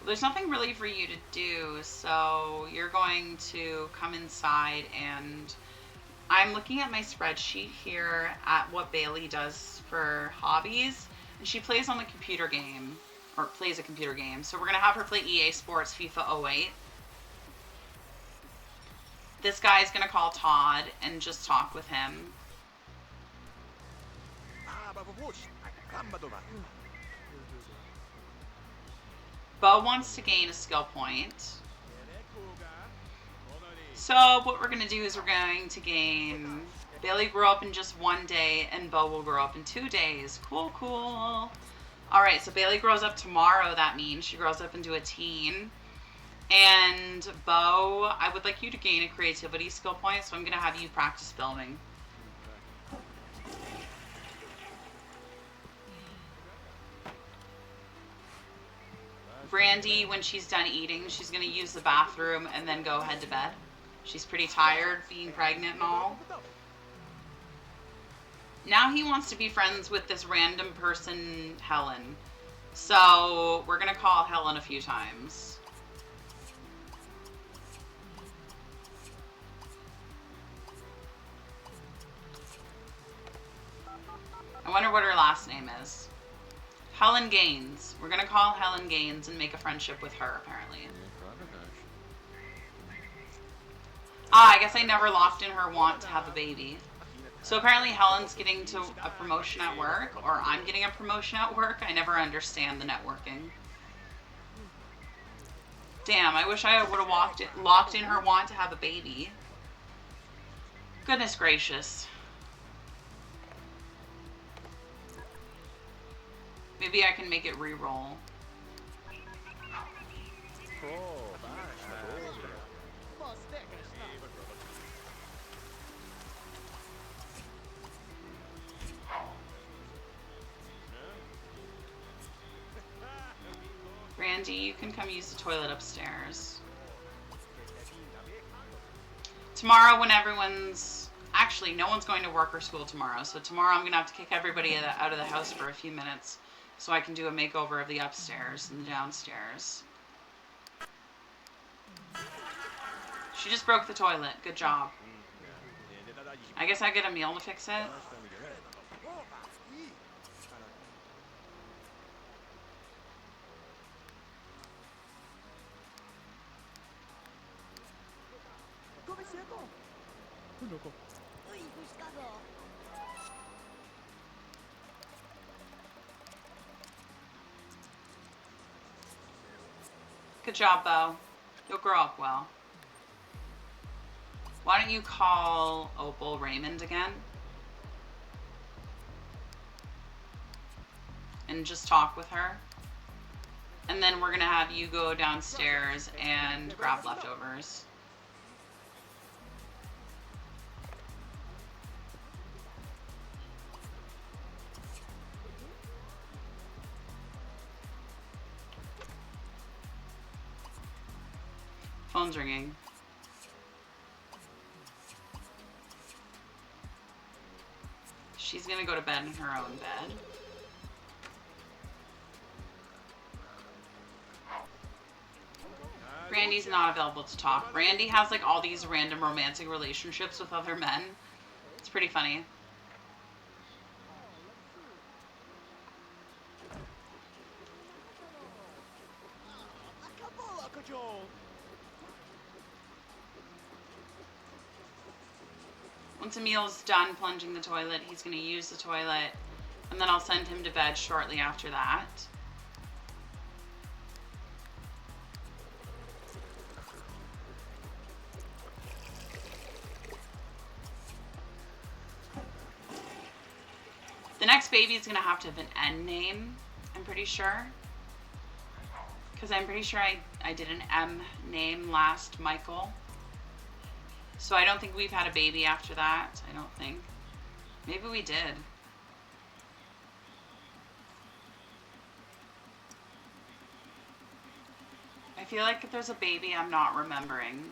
there's nothing really for you to do, so you're going to come inside, and I'm looking at my spreadsheet here at what Bailey does for hobbies, and she plays on the computer game, or plays a computer game, so we're going to have her play EA Sports FIFA 08. This guy's going to call Todd and just talk with him. Bo wants to gain a skill point. So what we're going to do is we're going to gain... Bailey grew up in just 1 day, and Bo will grow up in 2 days. Cool, cool. Alright, so Bailey grows up tomorrow, that means. She grows up into a teen. And Bo, I would like you to gain a creativity skill point, so I'm going to have you practice filming. Brandy, when she's done eating, she's going to use the bathroom and then go head to bed. She's pretty tired, being pregnant and all. Now he wants to be friends with this random person, Helen. So we're gonna call Helen a few times. I wonder what her last name is. Helen Gaines. We're gonna call Helen Gaines and make a friendship with her, apparently. Ah, I guess I never locked in her want to have a baby. So apparently Helen's getting to a promotion at work, or I'm getting a promotion at work. I never understand the networking. Damn, I wish I would have locked in her want to have a baby. Goodness gracious. Maybe I can make it re-roll. Randy, you can come use the toilet upstairs. Tomorrow when everyone's... Actually, no one's going to work or school tomorrow, so tomorrow I'm going to have to kick everybody out of the house for a few minutes so I can do a makeover of the upstairs and the downstairs. She just broke the toilet. Good job. I guess I get a meal to fix it. Good job, Bo. You'll grow up well. Why don't you call Opal Raymond again? And just talk with her. And then we're gonna have you go downstairs and grab leftovers. Phone's ringing. She's gonna go to bed in her own bed. Randy's not available to talk. Randy has like all these random romantic relationships with other men. It's pretty funny. Once Emil's done plunging the toilet, he's going to use the toilet, and then I'll send him to bed shortly after that. The next baby is going to have an N name, I'm pretty sure. Because I'm pretty sure I did an M name last Michael. So I don't think we've had a baby after that. I don't think. Maybe we did. I feel like if there's a baby I'm not remembering.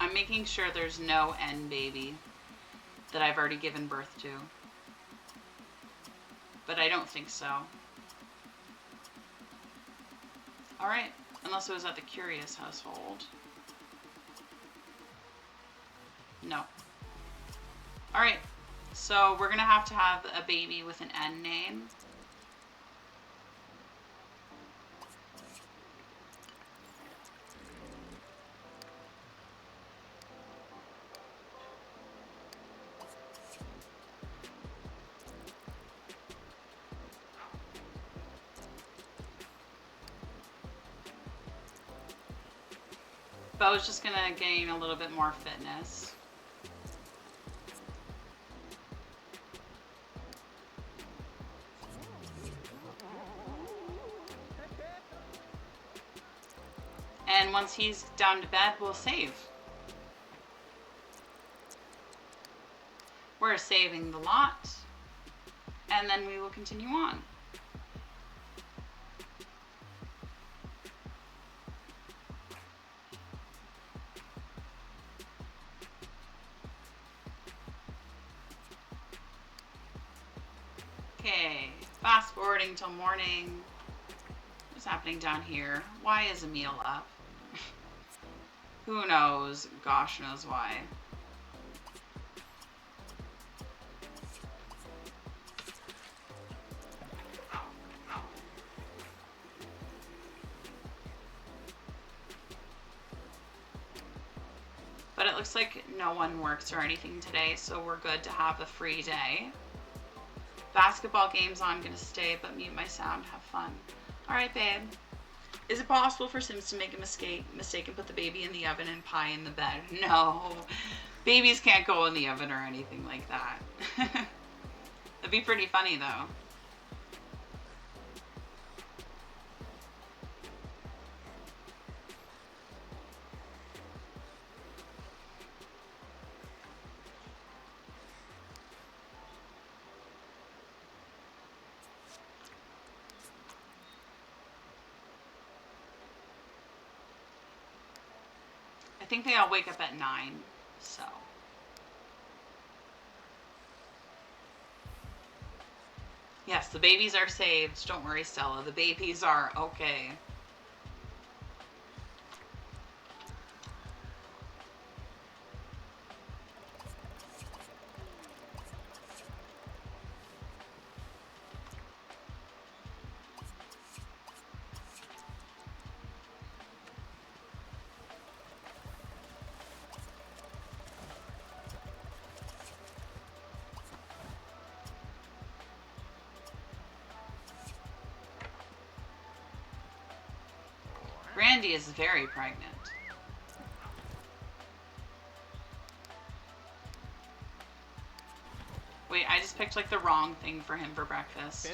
I'm making sure there's no N baby that I've already given birth to. But I don't think so. Alright, unless it was at the Curious household. No. Alright, so we're gonna have a baby with an N name. Bo's just gonna gain a little bit more fitness. once he's down to bed, we'll save. We're saving the lot, and then we will continue on. Okay, fast forwarding till morning. What's happening down here? Why is Emil up? Who knows? Gosh knows why. But it looks like no one works or anything today, so we're good to have a free day. Basketball game's on, gonna stay, but mute my sound, have fun. Alright, babe. Is it possible for Sims to make a mistake and put the baby in the oven and pie in the bed? No. Babies can't go in the oven or anything like that. That'd be pretty funny, though. I think they all wake up at 9, so. Yes, the babies are saved. Don't worry, Stella. The babies are okay. Brandy is very pregnant. Wait, I just picked like the wrong thing for him for breakfast.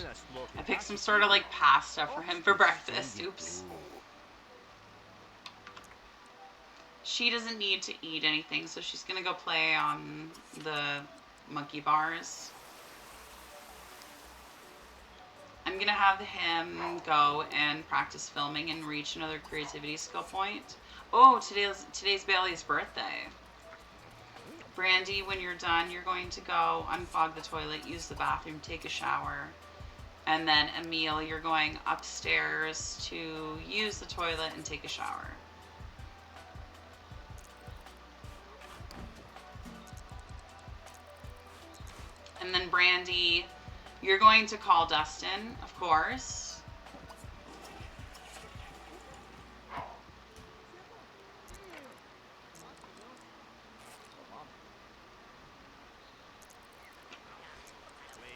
I picked some sort of like pasta for him for breakfast. Oops. She doesn't need to eat anything, so she's gonna go play on the monkey bars. I'm gonna have him go and practice filming and reach another creativity skill point. Oh, today's Bailey's birthday. Brandy, when you're done, you're going to go unclog the toilet, use the bathroom, take a shower. And then Emil, you're going upstairs to use the toilet and take a shower. And then Brandy, you're going to call Dustin, of course.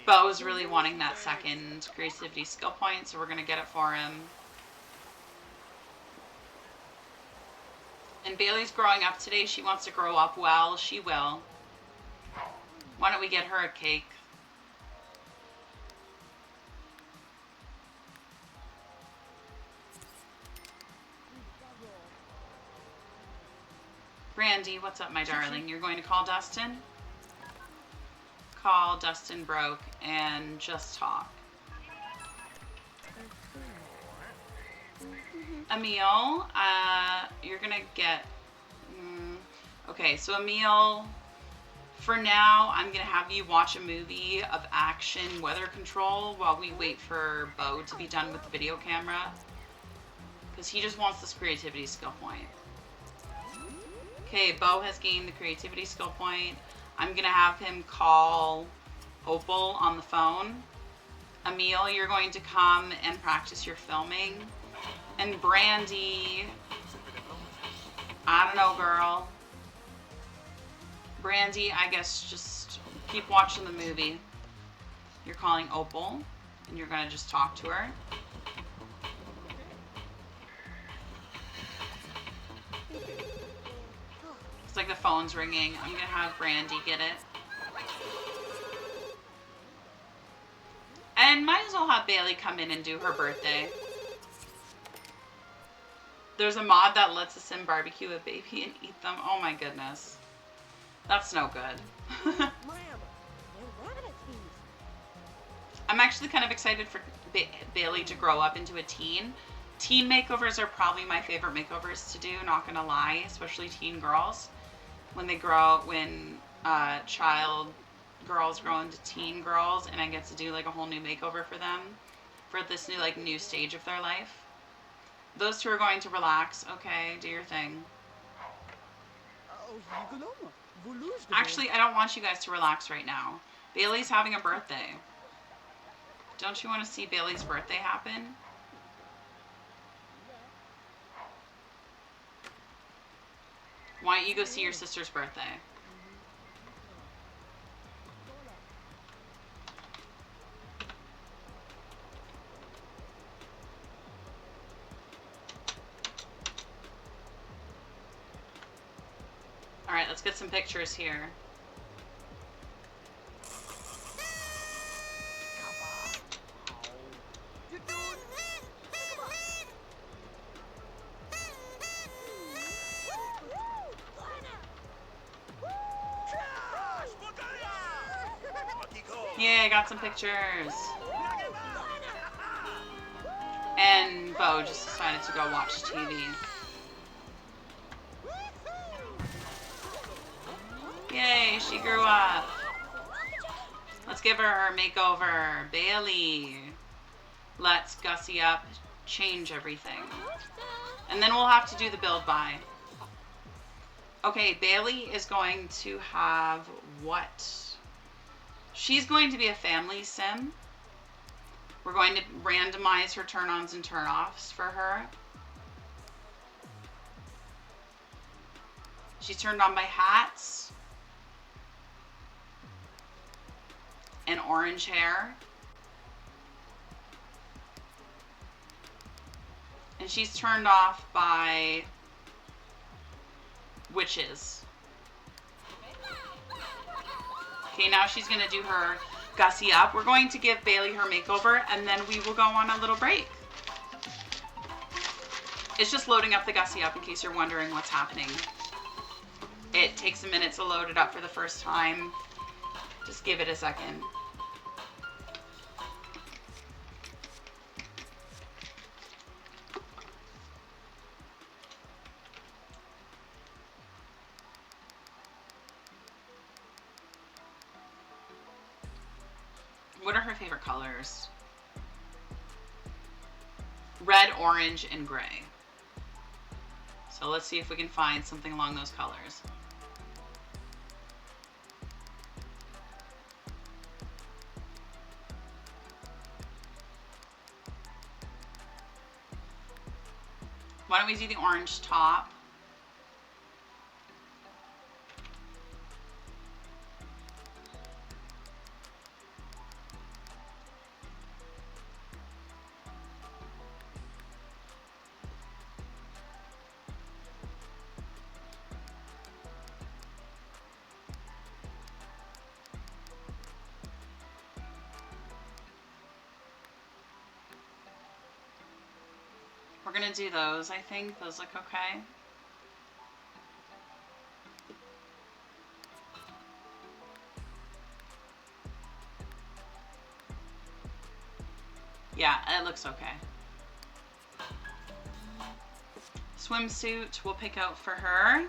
Bo is really wanting that second creativity skill point, so we're going to get it for him. And Bailey's growing up today. She wants to grow up well. She will. Why don't we get her a cake? Brandy, what's up, my darling? You're going to call Dustin? Call Dustin Broke and just talk. Emil, you're gonna get... okay, so Emil, for now, I'm gonna have you watch a movie of action weather control while we wait for Bo to be done with the video camera. Because he just wants this creativity skill point. Okay, Bo has gained the creativity skill point. I'm going to have him call Opal on the phone. Emil, you're going to come and practice your filming. And Brandy, I don't know, girl. Brandy, I guess just keep watching the movie. You're calling Opal, and you're going to just talk to her. It's like the phone's ringing. I'm gonna have Brandy get it. And might as well have Bailey come in and do her birthday. There's a mod that lets a sim barbecue a baby and eat them. Oh my goodness. That's no good. I'm actually kind of excited for Bailey to grow up into a teen. Teen makeovers are probably my favorite makeovers to do, not gonna lie, especially teen girls. When they grow, when girls grow into teen girls, and I get to do like a whole new makeover for them for this new stage of their life. Those two are going to relax. Okay, do your thing. Actually, I don't want you guys to relax right now. Bailey's having a birthday. Don't you want to see Bailey's birthday happen? Why don't you go see your sister's birthday? All right, let's get some pictures here. Yay, got some pictures. And Bo just decided to go watch TV. Yay, she grew up. Let's give her her makeover. Bailey. Let's gussy up, change everything. And then we'll have to do the build buy. Okay, Bailey is going to have what? She's going to be a family sim. We're going to randomize her turn-ons and turn-offs for her. She's turned on by hats and orange hair. And she's turned off by witches. Okay, now she's going to do her gussy up. We're going to give Bailey her makeover, and then we will go on a little break. It's just loading up the gussy up in case you're wondering what's happening. It takes a minute to load it up for the first time. Just give it a second. What are her favorite colors? Red, orange, and gray. So let's see if we can find something along those colors. Why don't we do the orange top? We're gonna do those, I think. Those look okay. Yeah, it looks okay. Swimsuit we'll pick out for her.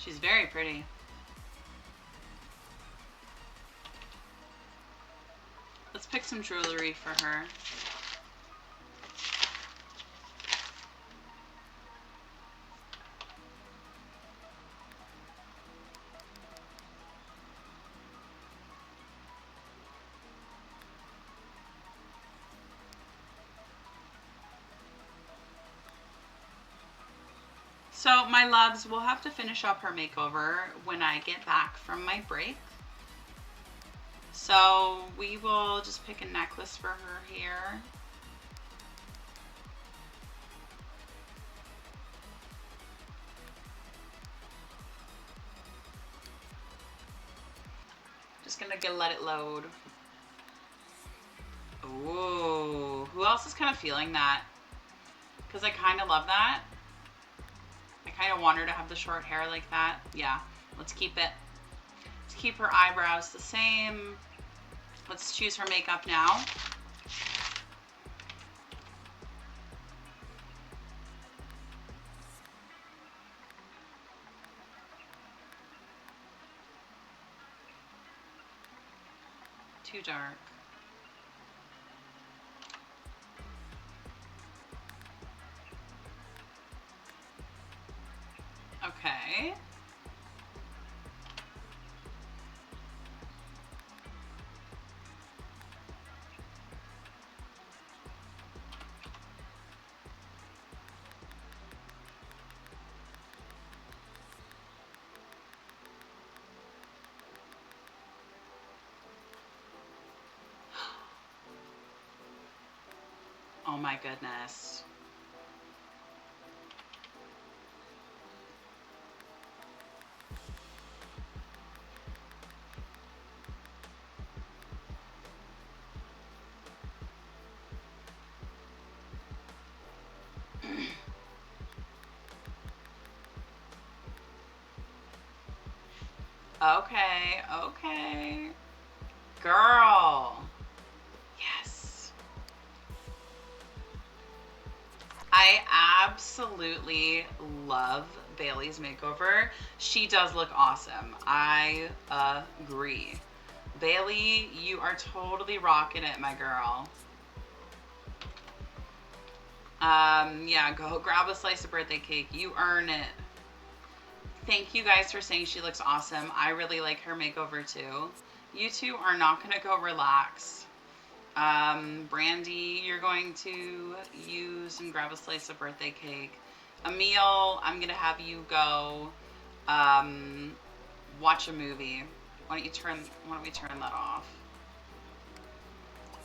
She's very pretty. Let's pick some jewelry for her. So my loves, we'll have to finish up her makeover when I get back from my break. So we will just pick a necklace for her here. Just gonna go let it load. Ooh, who else is kind of feeling that? Because I kind of love that. I kind of want her to have the short hair like that. Yeah, let's keep it. Let's keep her eyebrows the same. Let's choose her makeup now. Too dark. Okay. Oh my goodness. Okay, okay. Girl. Yes. I absolutely love Bailey's makeover. She does look awesome. I agree. Bailey, you are totally rocking it, my girl. Yeah, go grab a slice of birthday cake. You earn it. Thank you guys for saying she looks awesome. I really like her makeover too. You two are not gonna go relax. Brandy, you're going to use and grab a slice of birthday cake. Emil, I'm gonna have you go watch a movie. Why don't we turn that off?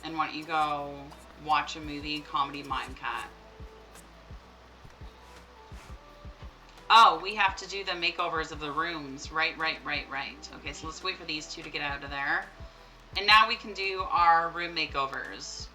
And why don't you go watch a movie, Comedy Mime Cat. Oh, we have to do the makeovers of the rooms. Right. Okay, so let's wait for these two to get out of there. And now we can do our room makeovers.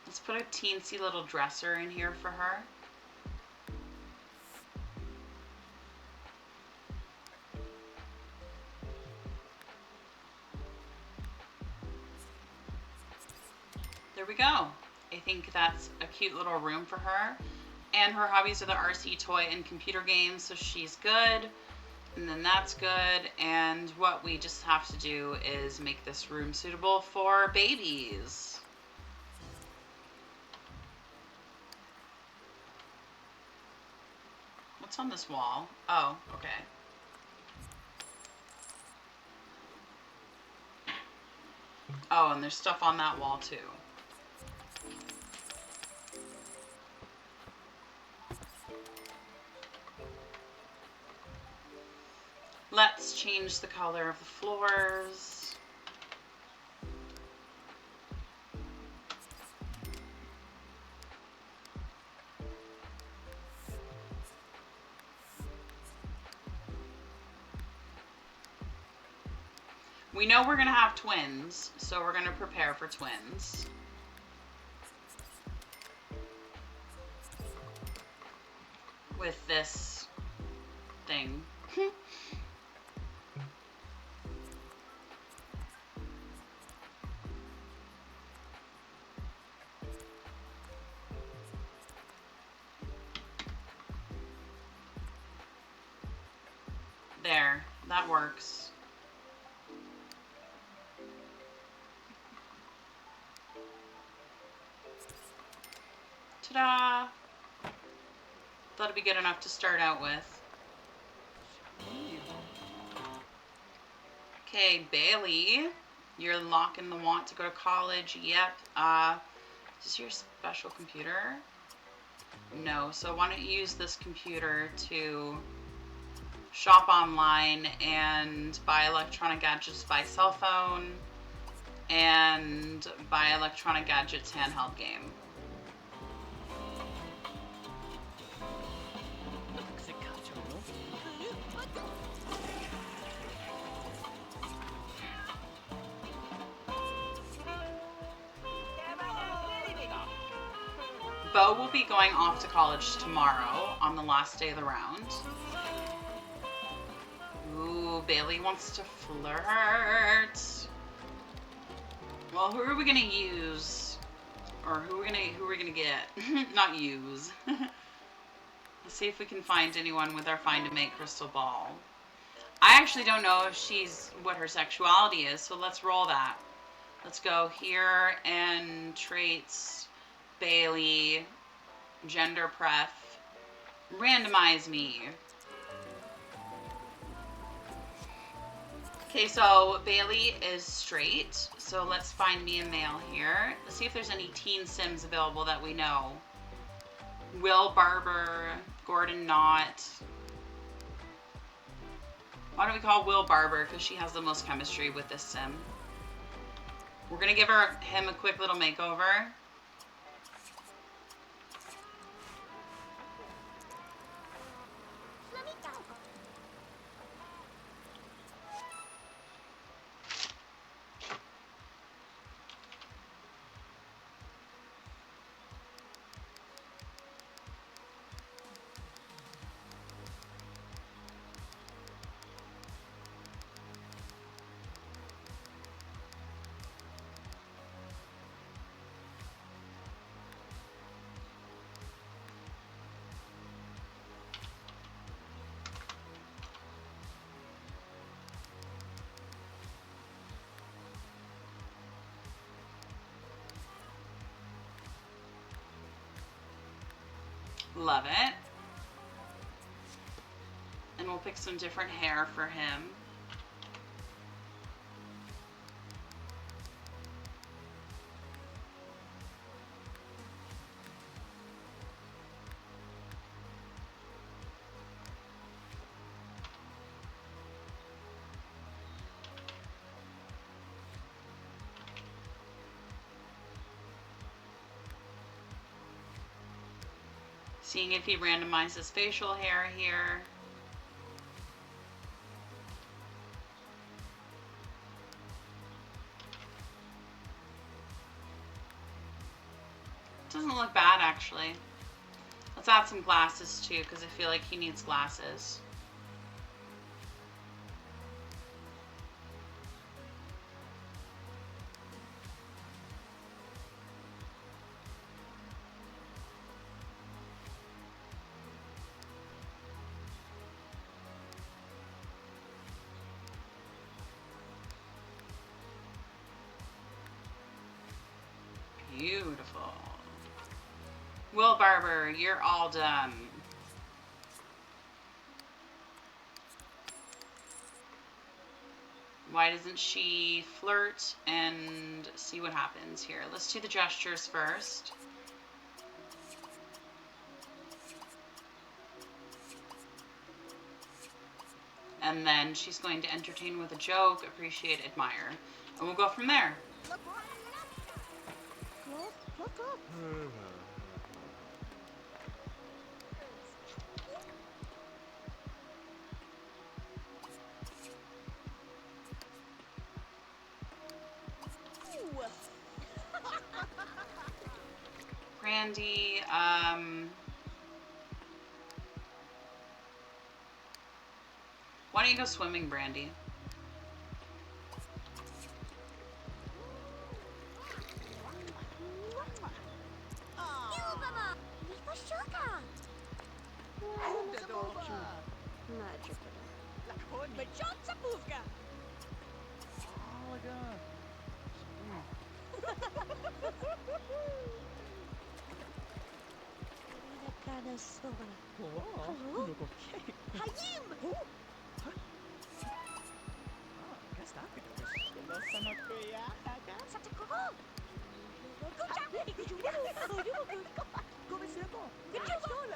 Let's put a teensy little dresser in here for her. There we go. I think that's a cute little room for her. And her hobbies are the RC toy and computer games, so she's good. And then that's good. And what we just have to do is make this room suitable for babies. What's on this wall? Oh, okay. Oh, and there's stuff on that wall too. Let's change the color of the floors. We know we're gonna have twins, so we're gonna prepare for twins. With this thing. There, that works. Ta-da! That'll be good enough to start out with. Okay, Bailey, you're locking the want to go to college. Yep. Is this your special computer? No, so why don't you use this computer to shop online and buy electronic gadgets by cell phone and buy electronic gadgets handheld game. Bo will be going off to college tomorrow on the last day of the round. Ooh, Bailey wants to flirt. Well, who are we gonna use? Or who are we gonna get? Not use. Let's see if we can find anyone with our find a mate crystal ball. I actually don't know if she's what her sexuality is, so let's roll that. Let's go here and traits. Bailey, gender pref, randomize me. Okay, so Bailey is straight, so let's find me a male here. Let's see if there's any teen Sims available that we know. Will Barber, Gordon Knott. Why don't we call Will Barber? Because she has the most chemistry with this Sim. We're going to give him a quick little makeover. Love it. And we'll pick some different hair for him. Seeing if he randomizes facial hair here. Doesn't look bad, actually. Let's add some glasses, too, because I feel like he needs glasses. Beautiful. Will Barber, you're all done. Why doesn't she flirt and see what happens here? Let's do the gestures first. And then she's going to entertain with a joke, appreciate, admire. And we'll go from there. Brandy. Why don't you go swimming, Brandy?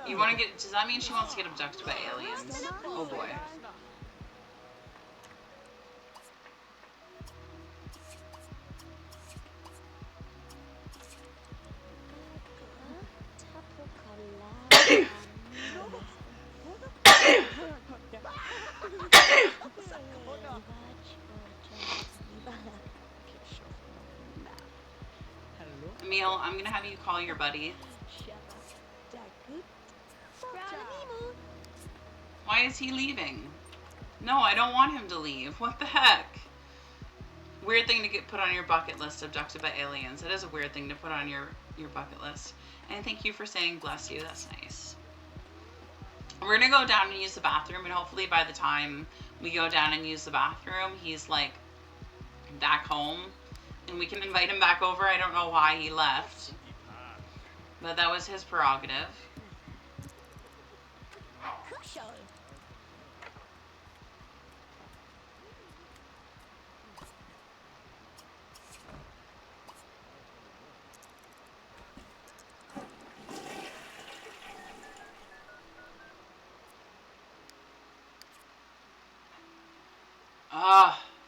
You want to get, does that mean she wants to get abducted by aliens? Oh boy. Emil, I'm gonna have you call your buddy. Why is he leaving? No, I don't want him to leave. What the heck? Weird thing to get put on your bucket list, abducted by aliens. It is a weird thing to put on your bucket list. And thank you for saying bless you. That's nice. We're gonna go down and use the bathroom, and hopefully by the time we go down and use the bathroom, he's like back home and we can invite him back over. I don't know why he left, but that was his prerogative.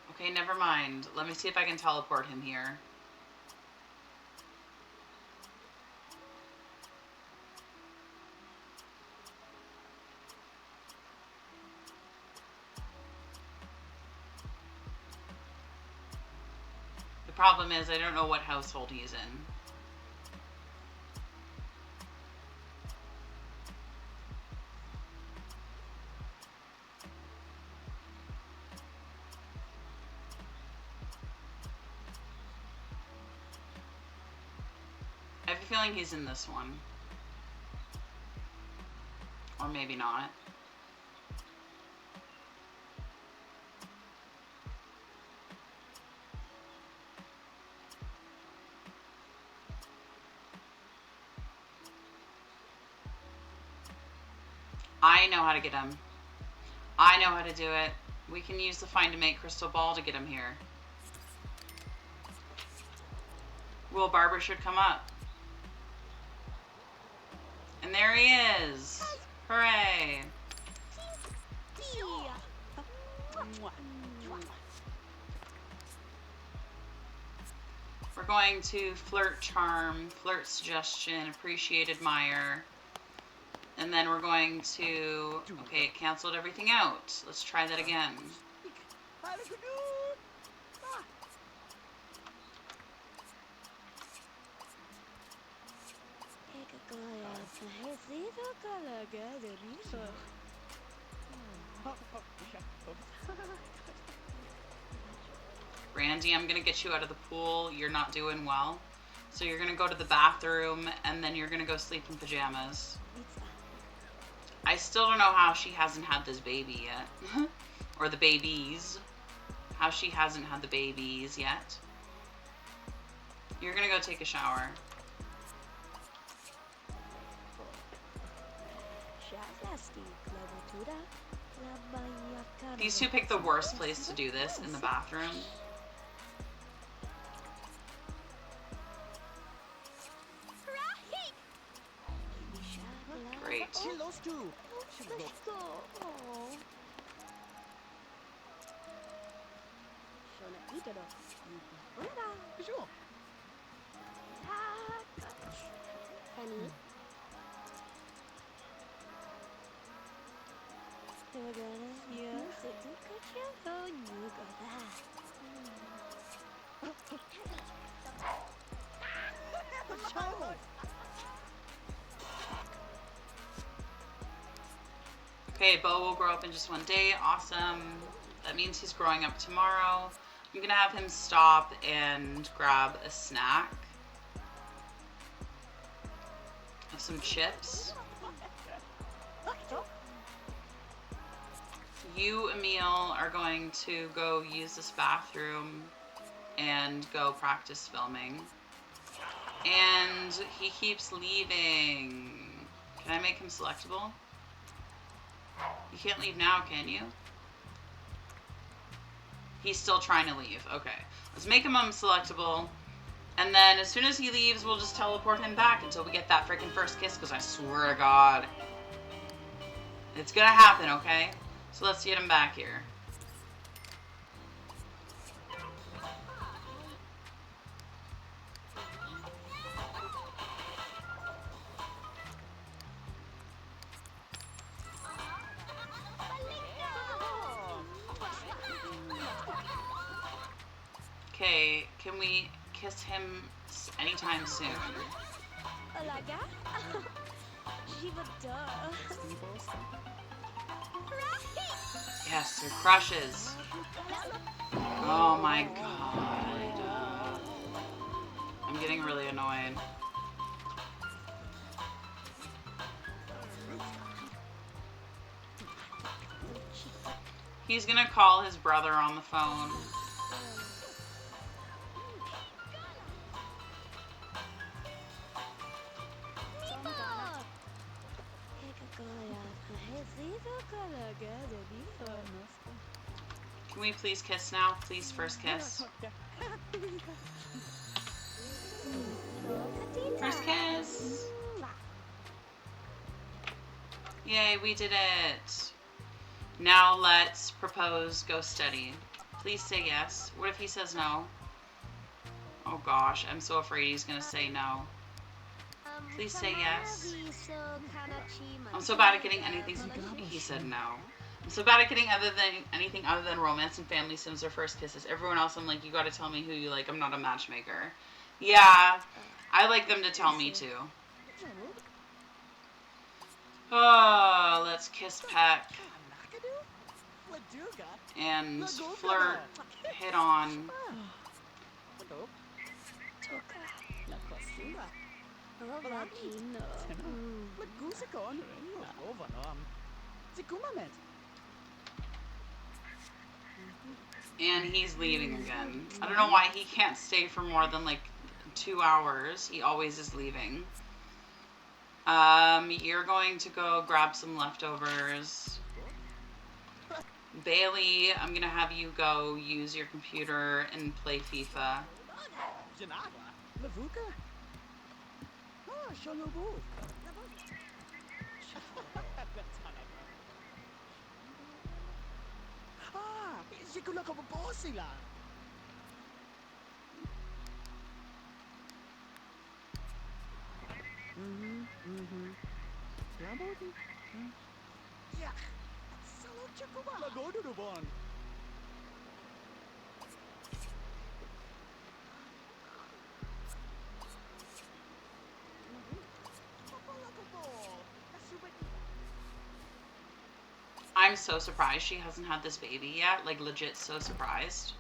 Okay, never mind. Let me see if I can teleport him here. The problem is I don't know what household he's in. I have a feeling he's in this one. Or maybe not. I know how to get him. I know how to do it. We can use the find a mate crystal ball to get him here. Will Barber should come up. And there he is. Hooray. We're going to flirt charm, flirt suggestion, appreciate, admire. And then we're going to, okay, it canceled everything out. Let's try that again. Randy, I'm gonna get you out of the pool. You're not doing well. So you're gonna go to the bathroom and then you're gonna go sleep in pajamas. I still don't know how she hasn't had this baby yet. Or the babies. How she hasn't had the babies yet. You're gonna go take a shower. These two picked the worst place to do this, in the bathroom. Great. Okay, Bo will grow up in just one day. Awesome. That means he's growing up tomorrow. I'm gonna have him stop and grab a snack. Have some chips. You, Emil, are going to go use this bathroom and go practice filming. And he keeps leaving. Can I make him selectable? You can't leave now, can you? He's still trying to leave. Okay. Let's make him unselectable. And then as soon as he leaves, we'll just teleport him back until we get that freaking first kiss, because I swear to God, it's gonna happen, okay? So let's get him back here. Okay, can we kiss him anytime soon? Yes, they're crushes. Oh my God. I'm getting really annoyed. He's gonna call his brother on the phone. Can we please kiss now? Please, first kiss. First kiss. Yay, we did it. Now let's propose go steady. Please say yes. What if he says no? Oh gosh, I'm so afraid he's gonna say no. Please say yes. I'm so bad at getting anything. He said no. I'm so bad at getting anything other than romance and family sims or first kisses. Everyone else, I'm like, you gotta tell me who you like. I'm not a matchmaker. Yeah, I like them to tell me too. Oh, let's kiss peck. And flirt, hit on. And he's leaving again. I don't know why he can't stay for more than like 2 hours. He always is leaving. You're going to go grab some leftovers. Bailey, I'm gonna have you go use your computer and play FIFA. I'm so surprised she hasn't had this baby yet. Like, legit so surprised.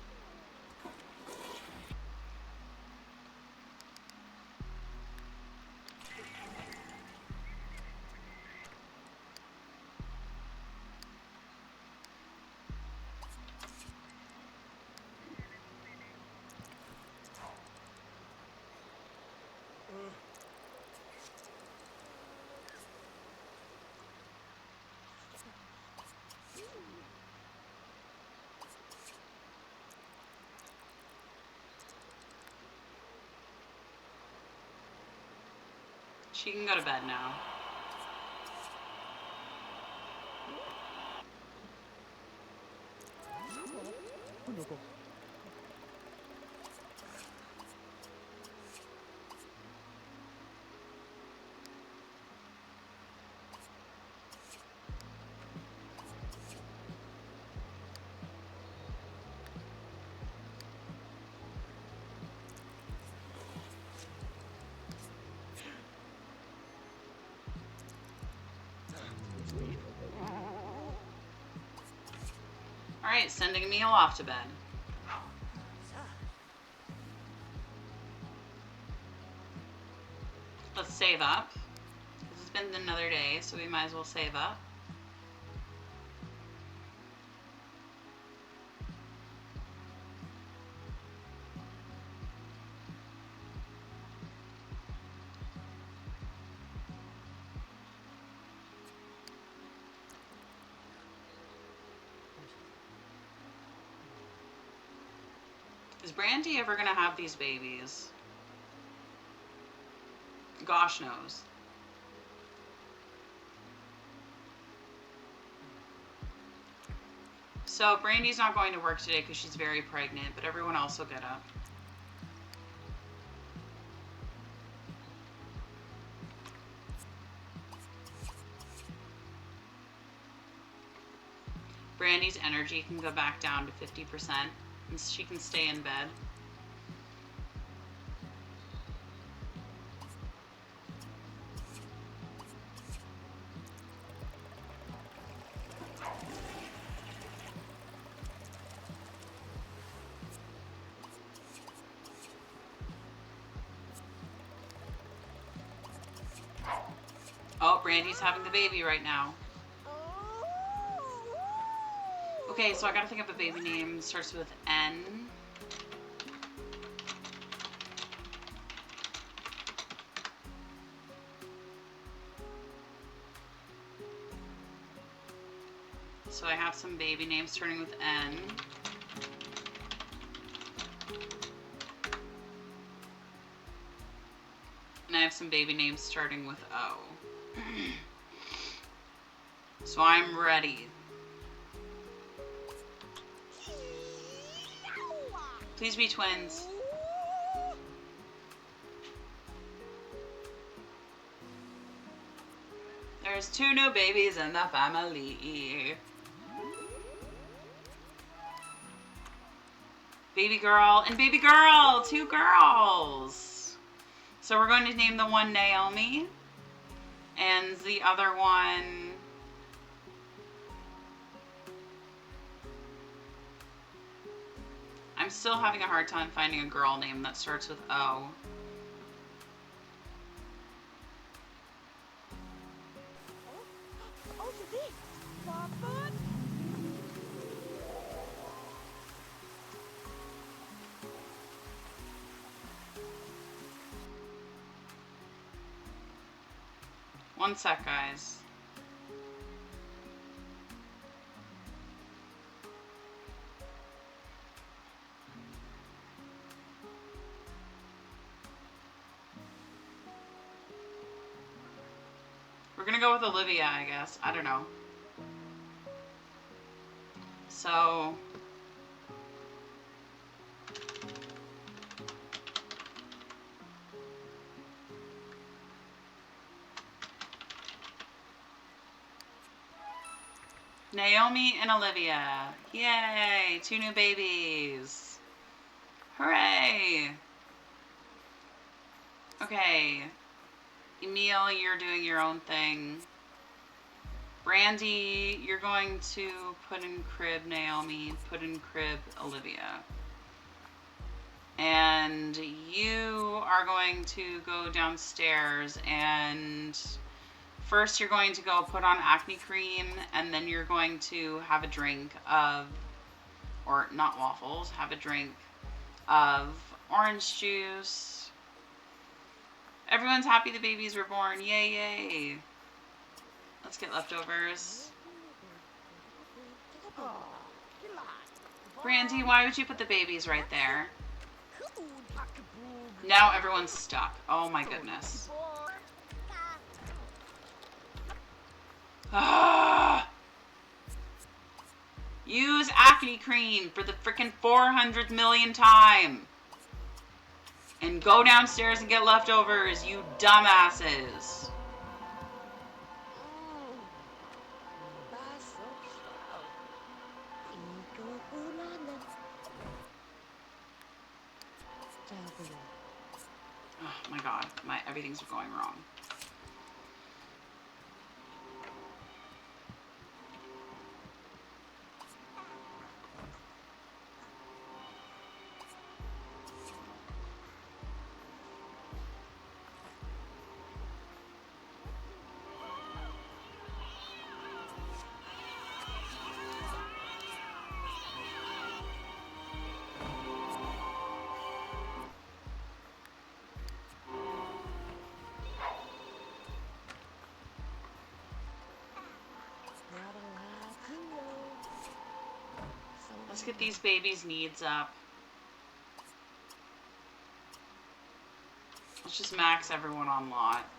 She can go to bed now. Alright, sending Emil off to bed. Let's save up. It's been another day, so we might as well save up. Is Brandy ever gonna have these babies? Gosh knows. So Brandy's not going to work today because she's very pregnant, but everyone else will get up. Brandy's energy can go back down to 50%, and she can stay in bed. Oh, Brandy's having the baby right now. Okay, so I gotta think of a baby name. Starts with N. So I have some baby names starting with N. And I have some baby names starting with O. So I'm ready. Please be twins. There's 2 new babies in the family. Baby girl and baby girl. 2 girls. So we're going to name the one Naomi. And the other one... I'm still having a hard time finding a girl name that starts with O. One sec, guys. We're gonna go with Olivia, I guess. I don't know. So... Naomi and Olivia. Yay! 2 new babies. Hooray! Okay. Emil, you're doing your own thing. Brandy, you're going to put in crib Naomi, put in crib Olivia. And you are going to go downstairs and first you're going to go put on acne cream and then you're going to have a drink of, or not waffles, have a drink of orange juice. Everyone's happy the babies were born. Yay, yay. Let's get leftovers. Brandy, why would you put the babies right there? Now everyone's stuck. Oh my goodness. Ah! Use acne cream for the frickin' 400 millionth time. And go downstairs and get leftovers, you dumbasses. Oh my god, everything's going wrong. Let's get these babies' needs up. Let's just max everyone on lot.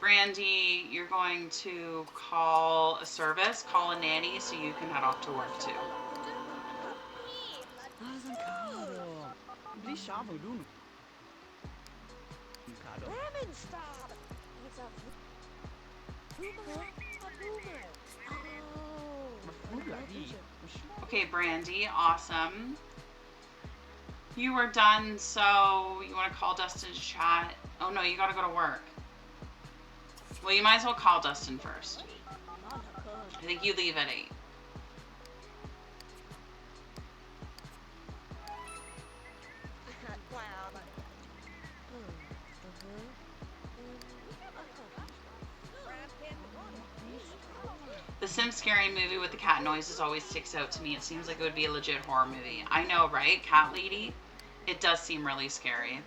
Brandy, you're going to call a service, call a nanny, so you can head off to work too. Okay, Brandy, awesome. You are done, so you want to call Dustin to chat? Oh no, you gotta go to work. Well, you might as well call Dustin first. I think you leave at 8. The Sims scary movie with the cat noises always sticks out to me. It seems like it would be a legit horror movie. I know, right, Cat Lady? It does seem really scary.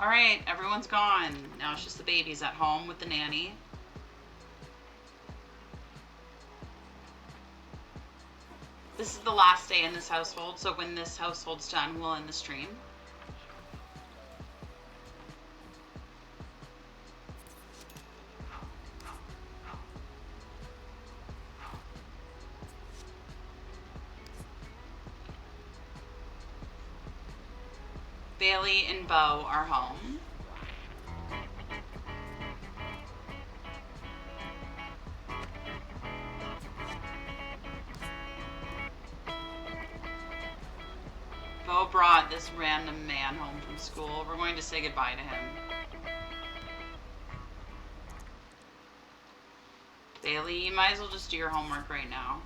Alright, everyone's gone. Now it's just the babies at home with the nanny. This is the last day in this household, so when this household's done, we'll end the stream. Bailey and Bo are home. Bo brought this random man home from school. We're going to say goodbye to him. Bailey, you might as well just do your homework right now.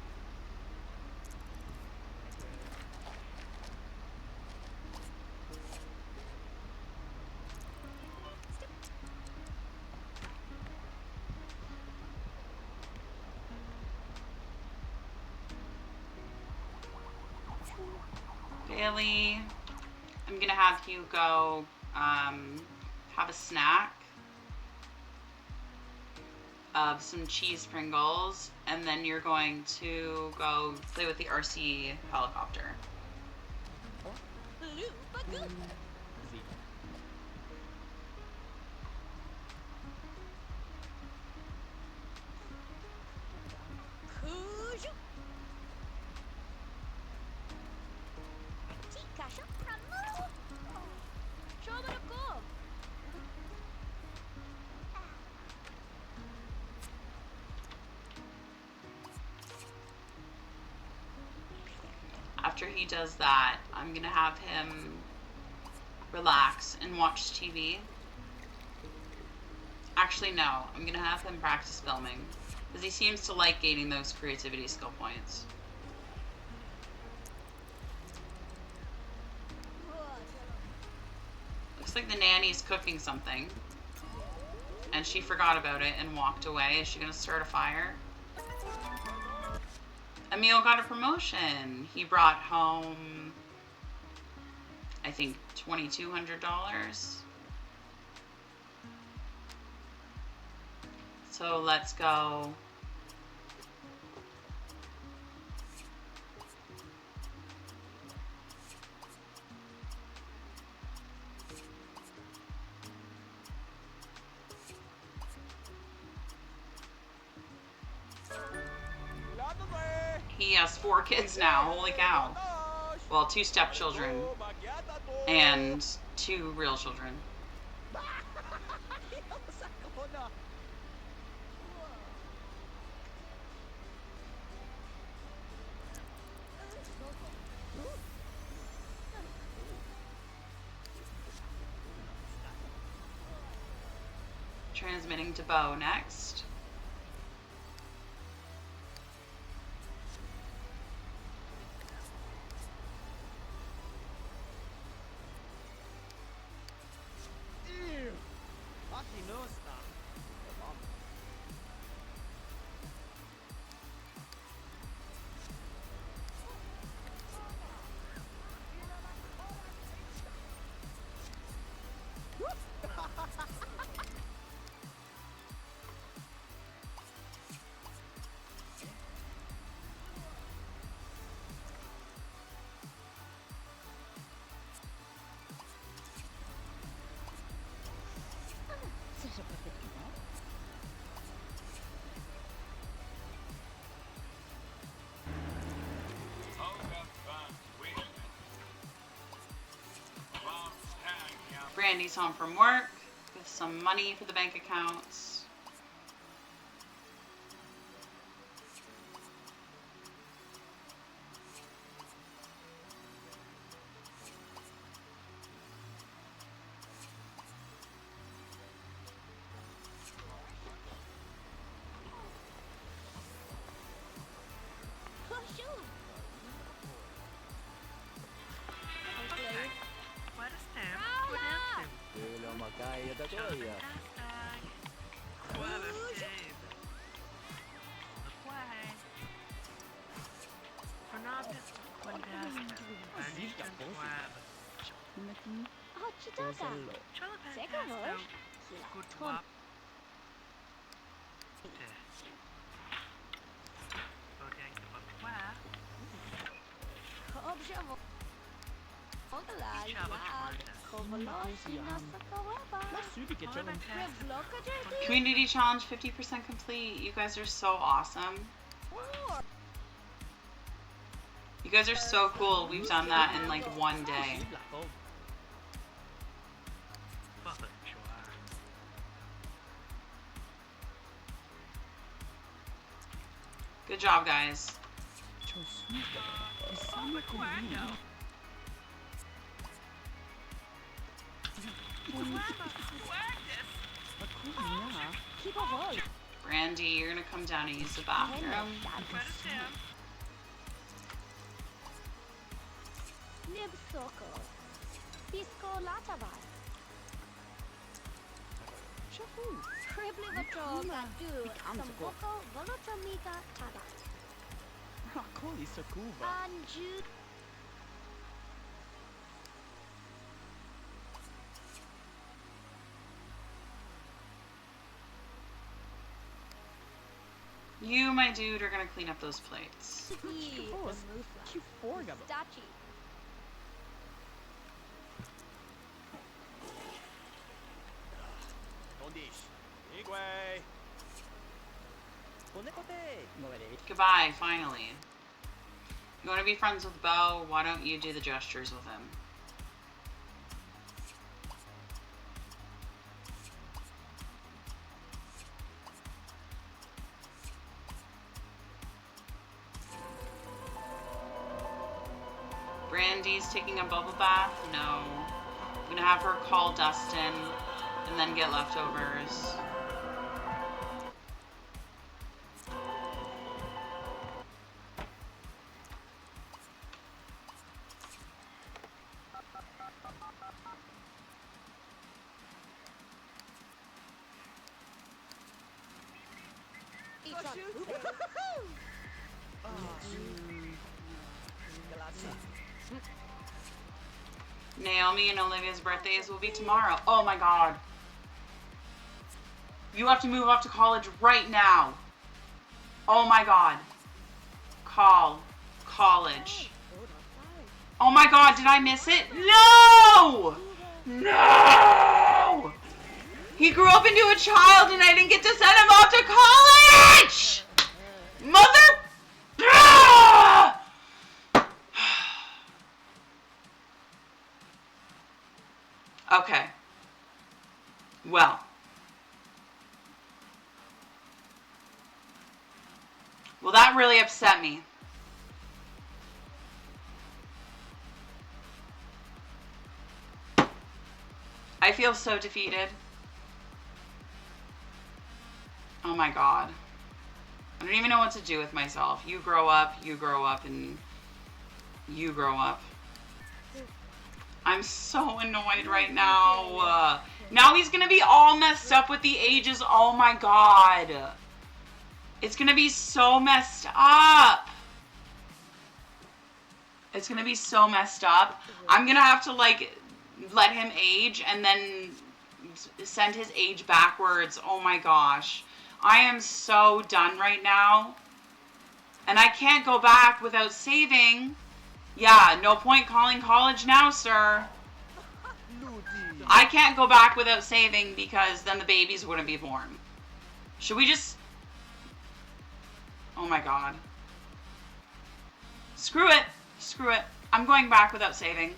Bailey, I'm gonna have you go have a snack of some cheese Pringles, and then you're going to go play with the RC helicopter. After he does that, I'm gonna have him relax and watch TV. Actually, no, I'm gonna have him practice filming, because he seems to like gaining those creativity skill points. Looks like the nanny's cooking something, and she forgot about it and walked away. Is she gonna start a fire? Emil got a promotion. He brought home, I think, $2,200. So let's go. He has 4 kids now, holy cow. Well, 2 stepchildren and 2 real children. Transmitting to Bo next. Brandy's home from work with some money for the bank accounts. Community challenge 50% complete. You guys are so awesome. You guys are so cool. We've done that in like one day. Good job, guys. Brandy, you're gonna come down and use the bathroom. You, my dude, are gonna clean up those plates. Goodbye, finally. You want to be friends with Bo? Why don't you do the gestures with him? Brandy's taking a bubble bath? No. I'm gonna have her call Dustin and then get leftovers. Naomi and Olivia's birthdays will be tomorrow. Oh my god. You have to move off to college right now. Oh my god. College. Oh my god, did I miss it? No! No! He grew up into a child and I didn't get to send him off to college! Mother... Ah! Okay. Well. Well, that really upset me. I feel so defeated. Oh my god. I don't even know what to do with myself. You grow up, and you grow up. I'm so annoyed right now. Now he's gonna be all messed up with the ages. Oh my god. It's gonna be so messed up. It's gonna be so messed up. I'm gonna have to like let him age and then send his age backwards. Oh my gosh. I am so done right now. And I can't go back without saving. Yeah, no point calling college now, sir. I can't go back without saving because then the babies wouldn't be born. Should we just... Oh my god. Screw it. Screw it. I'm going back without saving.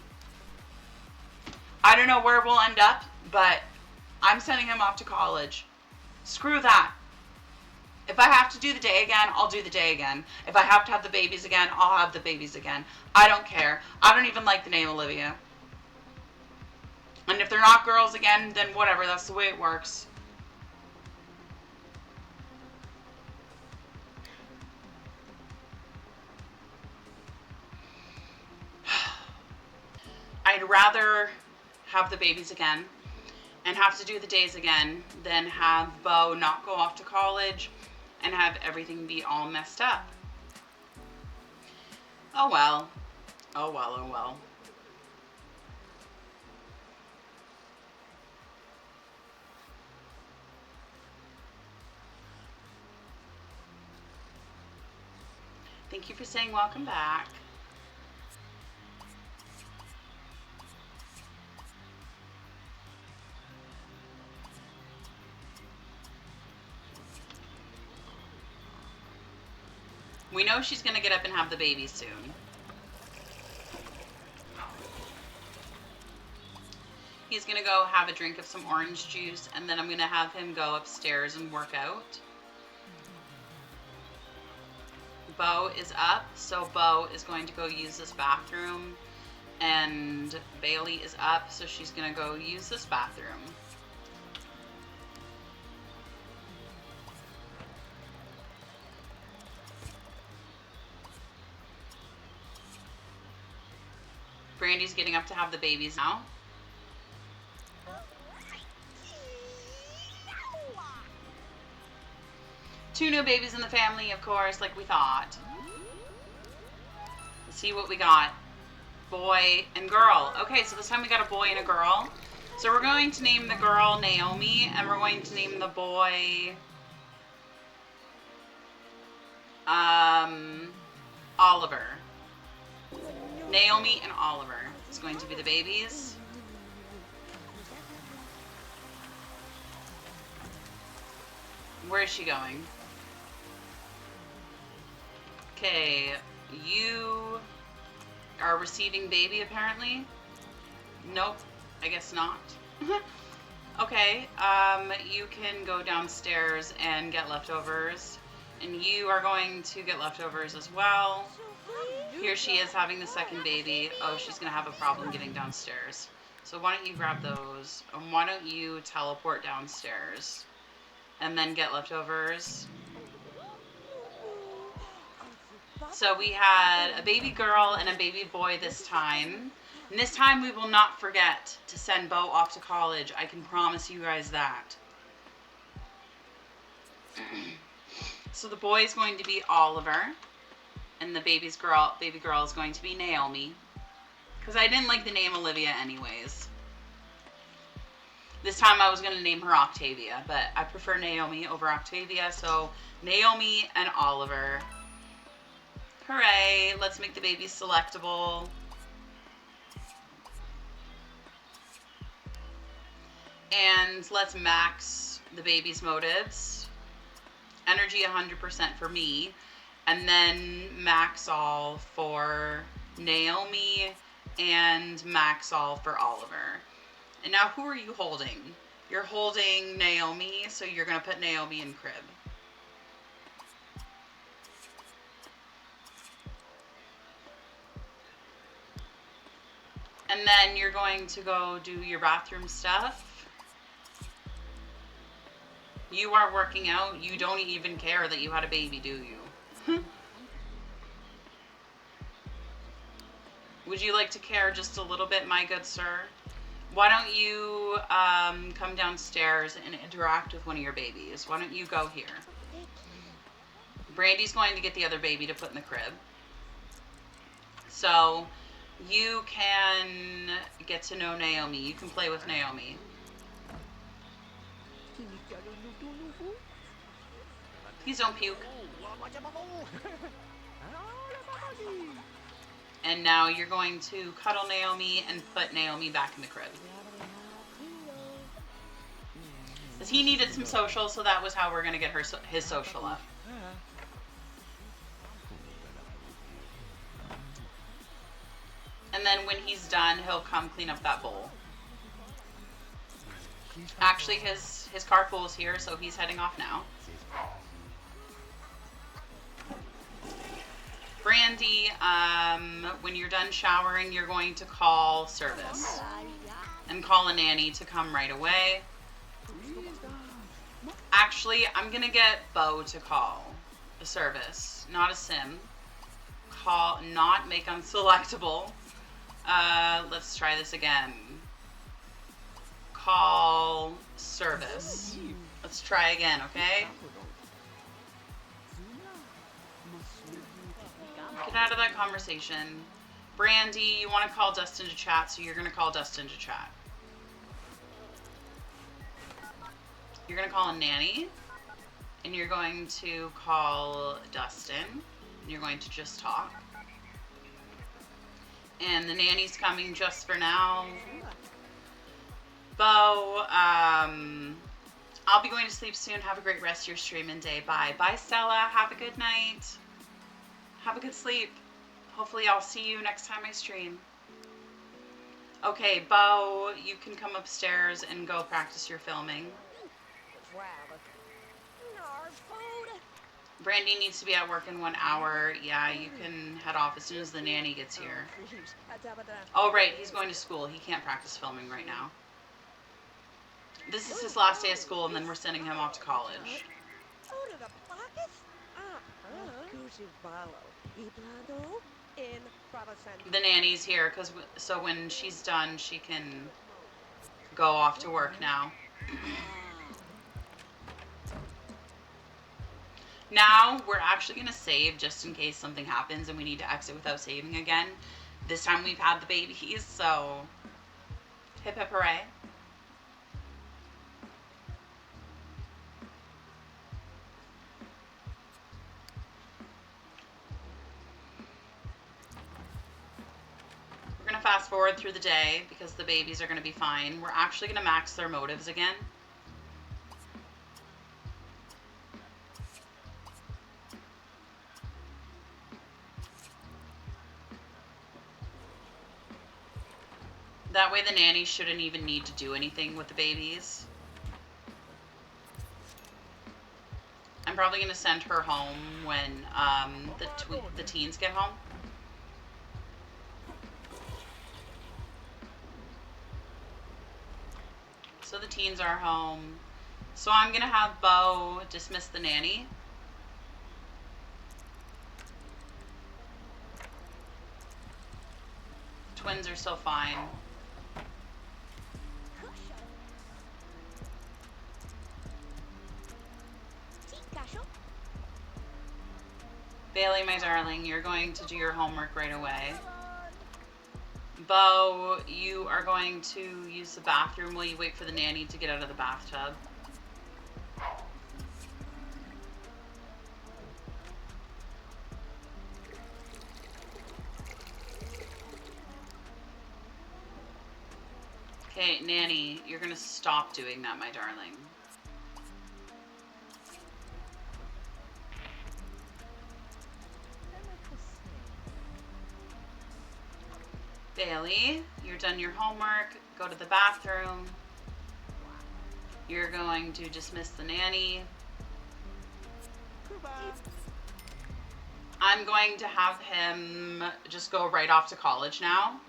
I don't know where we'll end up, but I'm sending him off to college. Screw that. If I have to do the day again, I'll do the day again. If I have to have the babies again, I'll have the babies again. I don't care. I don't even like the name Olivia. And if they're not girls again, then whatever. That's the way it works. I'd rather have the babies again and have to do the days again than have Bo not go off to college and have everything be all messed up. Oh well. Oh well, oh well. Thank you for saying welcome back. We know she's going to get up and have the baby soon. He's going to go have a drink of some orange juice, and then I'm going to have him go upstairs and work out. Bo is up, so Bo is going to go use this bathroom, and Bailey is up, so she's going to go use this bathroom. Brandy's getting up to have the babies now. Two new babies in the family, of course, like we thought. Let's see what we got. Boy and girl. Okay, so this time we got a boy and a girl. So we're going to name the girl Naomi, and we're going to name the boy Oliver. Naomi and Oliver is going to be the babies. Where is she going? Okay, you are receiving baby apparently. Nope, I guess not. Okay, you can go downstairs and get leftovers. And you are going to get leftovers as well. Here she is having the second baby. Oh, she's going to have a problem getting downstairs. So why don't you grab those? And why don't you teleport downstairs? And then get leftovers. So we had a baby girl and a baby boy this time. And this time we will not forget to send Bo off to college. I can promise you guys that. So the boy is going to be Oliver. And the baby girl is going to be Naomi. Because I didn't like the name Olivia anyways. This time I was going to name her Octavia, but I prefer Naomi over Octavia, so Naomi and Oliver. Hooray, let's make the babies selectable. And let's max the baby's motives. Energy 100% for me. And then max all for Naomi and max all for Oliver. And now who are you holding? You're holding Naomi, so you're going to put Naomi in crib. And then you're going to go do your bathroom stuff. You are working out. You don't even care that you had a baby, do you? Would you like to care just a little bit, my good sir? Why don't you come downstairs and interact with one of your babies? Why don't you go here? Brandy's going to get the other baby to put in the crib. So you can get to know Naomi. You can play with Naomi. Please don't puke. And now you're going to cuddle Naomi and put Naomi back in the crib. Because he needed some social, so that was how we're going to get his social up. And then when he's done, he'll come clean up that bowl. Actually, his carpool's here, so he's heading off now. Brandy, when you're done showering, you're going to call service and call a nanny to come right away. Actually, I'm gonna get Bo to call a service, not a sim. Call, not make unselectable. Let's try this again. Call service. Let's try again, okay? Get out of that conversation. Brandy, you want to call Dustin to chat, so you're going to call Dustin to chat. You're going to call a nanny, and you're going to call Dustin, and you're going to just talk. And the nanny's coming just for now. Bo, I'll be going to sleep soon. Have a great rest of your stream and day. Bye. Bye, Stella. Have a good night. Have a good sleep. Hopefully I'll see you next time I stream. Okay, Bo, you can come upstairs and go practice your filming. Brandy needs to be at work in 1 hour. Yeah, you can head off as soon as the nanny gets here. Oh, right, he's going to school. He can't practice filming right now. This is his last day of school, and then we're sending him off to college. The nanny's here, so when she's done, she can go off to work now. Now, we're actually going to save just in case something happens and we need to exit without saving again. This time we've had the babies, so hip hip hooray. We're going to fast forward through the day because the babies are going to be fine. We're actually going to max their motives again. That way the nanny shouldn't even need to do anything with the babies. I'm probably going to send her home when the teens get home. So the teens are home. So I'm going to have Bo dismiss the nanny. Twins are still fine. Bailey, my darling, you're going to do your homework right away. Bo, you are going to use the bathroom while you wait for the nanny to get out of the bathtub. Okay, nanny, you're going to stop doing that, my darling. Bailey, you're done your homework. Go to the bathroom. You're going to dismiss the nanny. I'm going to have him just go right off to college now.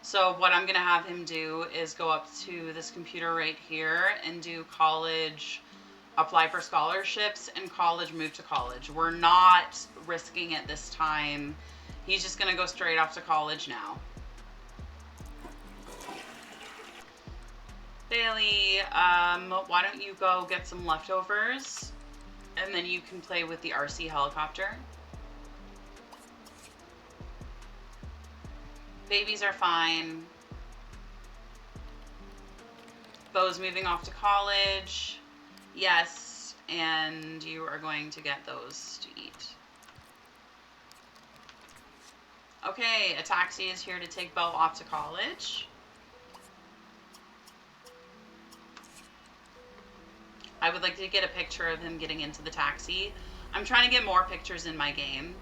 So what I'm going to have him do is go up to this computer right here and do college, apply for scholarships, and college, move to college. We're not risking it this time. He's just going to go straight off to college now. Bailey, why don't you go get some leftovers, and then you can play with the RC helicopter. Babies are fine. Bo's moving off to college. Yes, and you are going to get those to eat. Okay, a taxi is here to take Bo off to college. I would like to get a picture of him getting into the taxi. I'm trying to get more pictures in my game.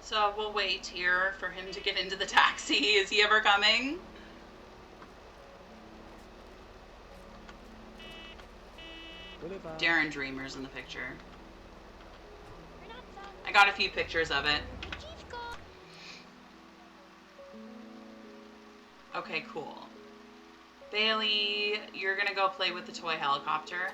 So So we'll wait here for him to get into the taxi. Is he ever coming? Darren Dreamer's in the picture. I got a few pictures of it. Okay, cool. Bailey, you're gonna go play with the toy helicopter.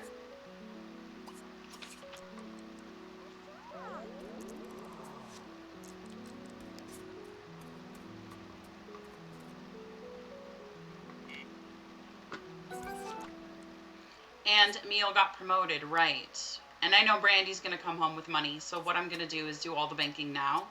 And Emil got promoted, right. And I know Brandy's gonna come home with money, so what I'm gonna do is do all the banking now.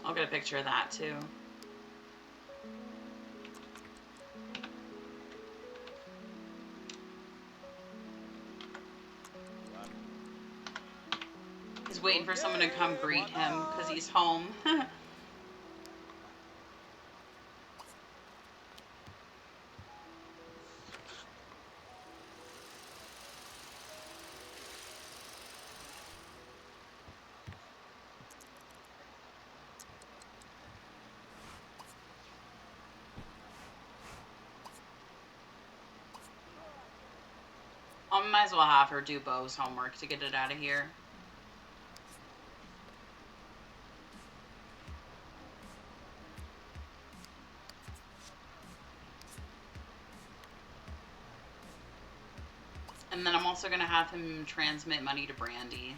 I'll get a picture of that too. He's waiting for someone to come greet him because he's home. I might as well have her do Bo's homework to get it out of here. And then I'm also going to have him transmit money to Brandy.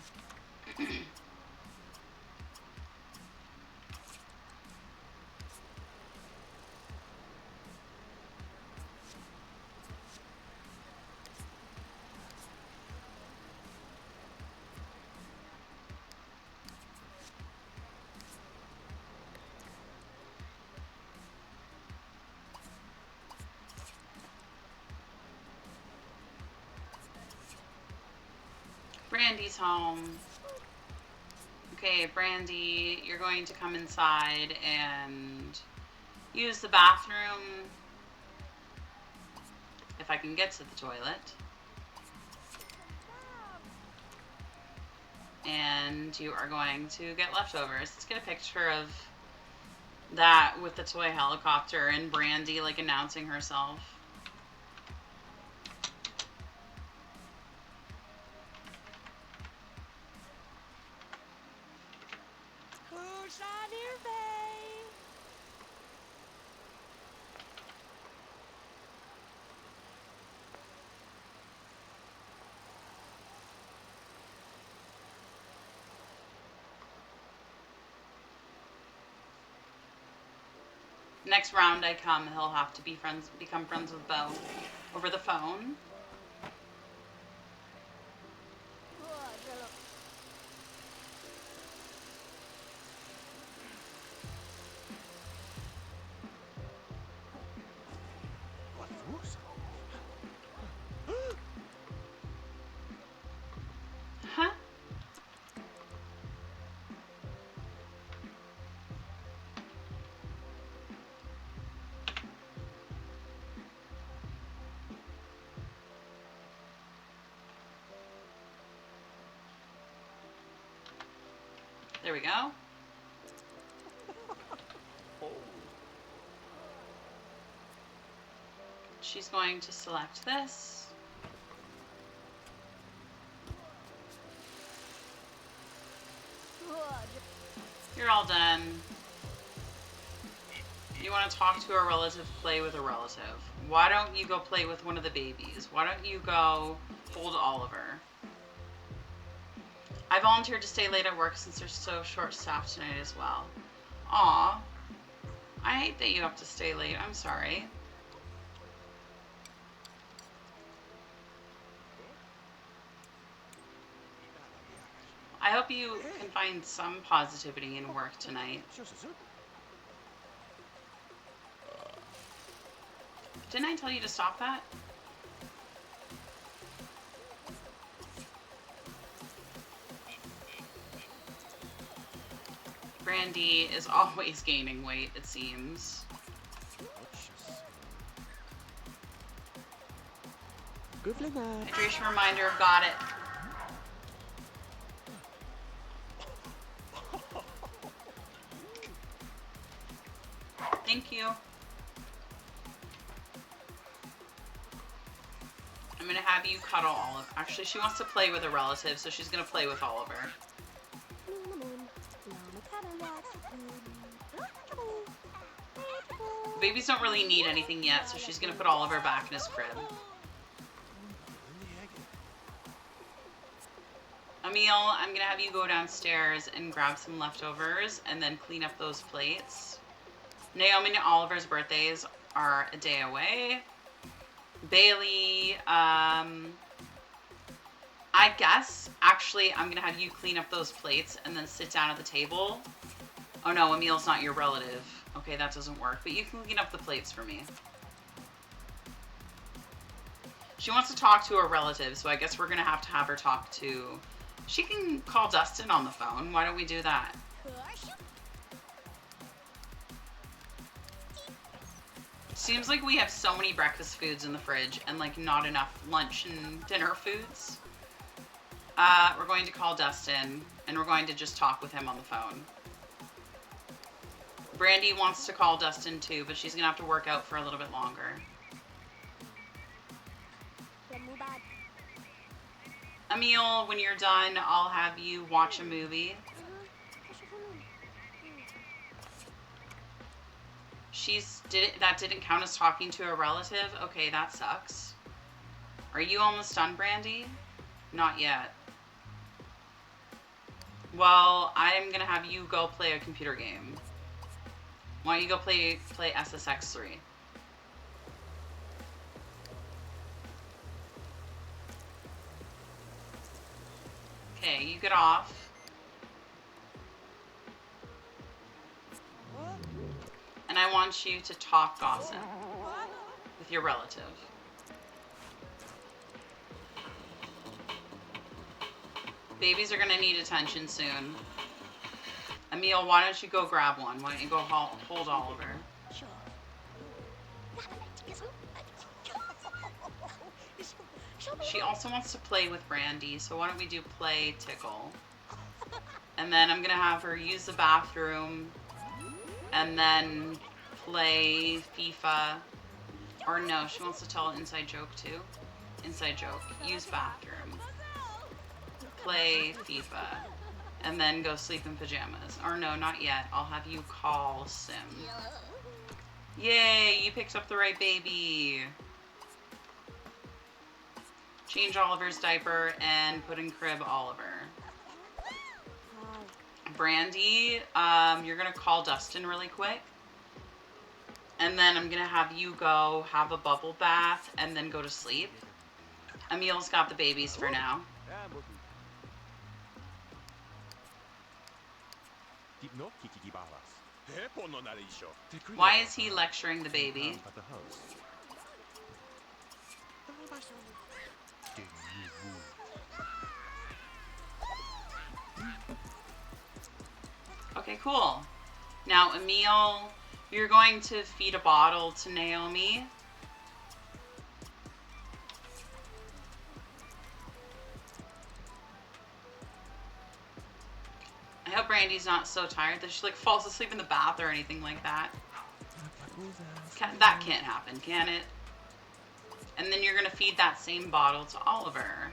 Brandy's home. Okay, Brandy, you're going to come inside and use the bathroom. If I can get to the toilet. And you are going to get leftovers. Let's get a picture of that with the toy helicopter and Brandy like announcing herself. Next round I come, he'll have to become friends with Bo over the phone. Huh? There we go. She's going to select this. You're all done. You want to talk to a relative, play with a relative. Why don't you go play with one of the babies? Why don't you go hold Oliver? I volunteered to stay late at work since they're so short-staffed tonight as well. Aw. I hate that you have to stay late. I'm sorry. I hope you can find some positivity in work tonight. Didn't I tell you to stop that? Brandy is always gaining weight, it seems. Hydration reminder, got it. Thank you. I'm gonna have you cuddle Oliver. Actually, she wants to play with a relative, so she's gonna play with Oliver. Babies don't really need anything yet, so she's gonna put Oliver back in his crib. Emil, I'm gonna have you go downstairs and grab some leftovers and then clean up those plates. Naomi and Oliver's birthdays are a day away. Bailey, I guess, actually, I'm gonna have you clean up those plates and then sit down at the table. Oh no, Emil's not your relative. Okay, that doesn't work, but you can clean up the plates for me. She wants to talk to a relative, so I guess we're gonna have her talk to... She can call Dustin on the phone. Why don't we do that? Seems like we have so many breakfast foods in the fridge and like not enough lunch and dinner foods. We're going to call Dustin and we're going to just talk with him on the phone. Brandy wants to call Dustin too, but she's gonna have to work out for a little bit longer. Emil, when you're done, I'll have you watch a movie. That didn't count as talking to a relative? Okay, that sucks. Are you almost done, Brandy? Not yet. Well, I'm gonna have you go play a computer game. Why don't you go play SSX 3? Okay, you get off. And I want you to talk gossip with your relative. Babies are gonna need attention soon. Emil, why don't you go grab one? Why don't you go hold Oliver? She also wants to play with Brandy, so why don't we do play tickle? And then I'm gonna have her use the bathroom and then play FIFA. Or no, she wants to tell an inside joke too. Inside joke. Use bathroom. Play FIFA. And then go sleep in pajamas. Or no, not yet. I'll have you call SIMS. Yay, you picked up the right baby. Change Oliver's diaper and put in crib Oliver. Brandy, you're gonna call Dustin really quick. And then I'm gonna have you go have a bubble bath and then go to sleep. Emil's got the babies for now. Why is he lecturing the baby? Okay, cool. Now, Emil, you're going to feed a bottle to Naomi. I hope Brandy's not so tired that she like falls asleep in the bath or anything like that. That can't happen, can it? And then you're gonna feed that same bottle to Oliver.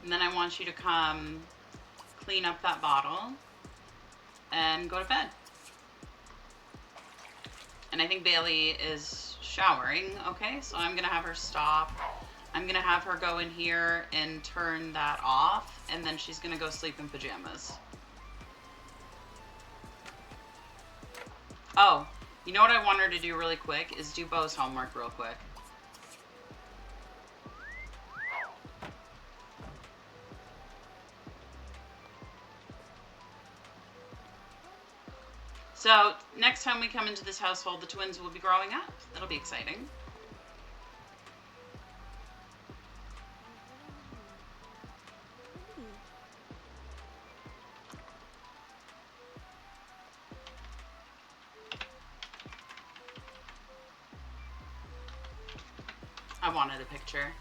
And then I want you to come clean up that bottle and go to bed. And I think Bailey is showering. Okay, so I'm gonna have her stop. I'm gonna have her go in here and turn that off, and then she's gonna go sleep in pajamas. Oh, you know what I want her to do really quick is do Bo's homework real quick. So next time we come into this household, the twins will be growing up. That'll be exciting. I wanted a picture.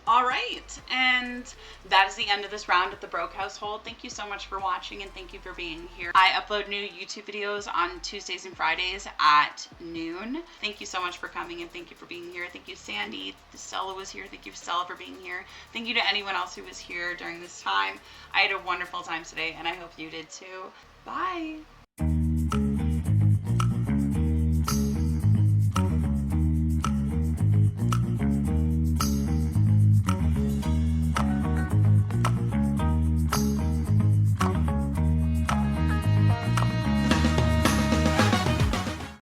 All right, and that is the end of this round at the Broke household. Thank you so much for watching, and thank you for being here. I upload new YouTube videos on Tuesdays and Fridays at noon. Thank you so much for coming, and thank you for being here. Thank you, Sandy. Stella was here. Thank you, Stella, for being here. Thank you to anyone else who was here during this time. I had a wonderful time today, and I hope you did too. Bye.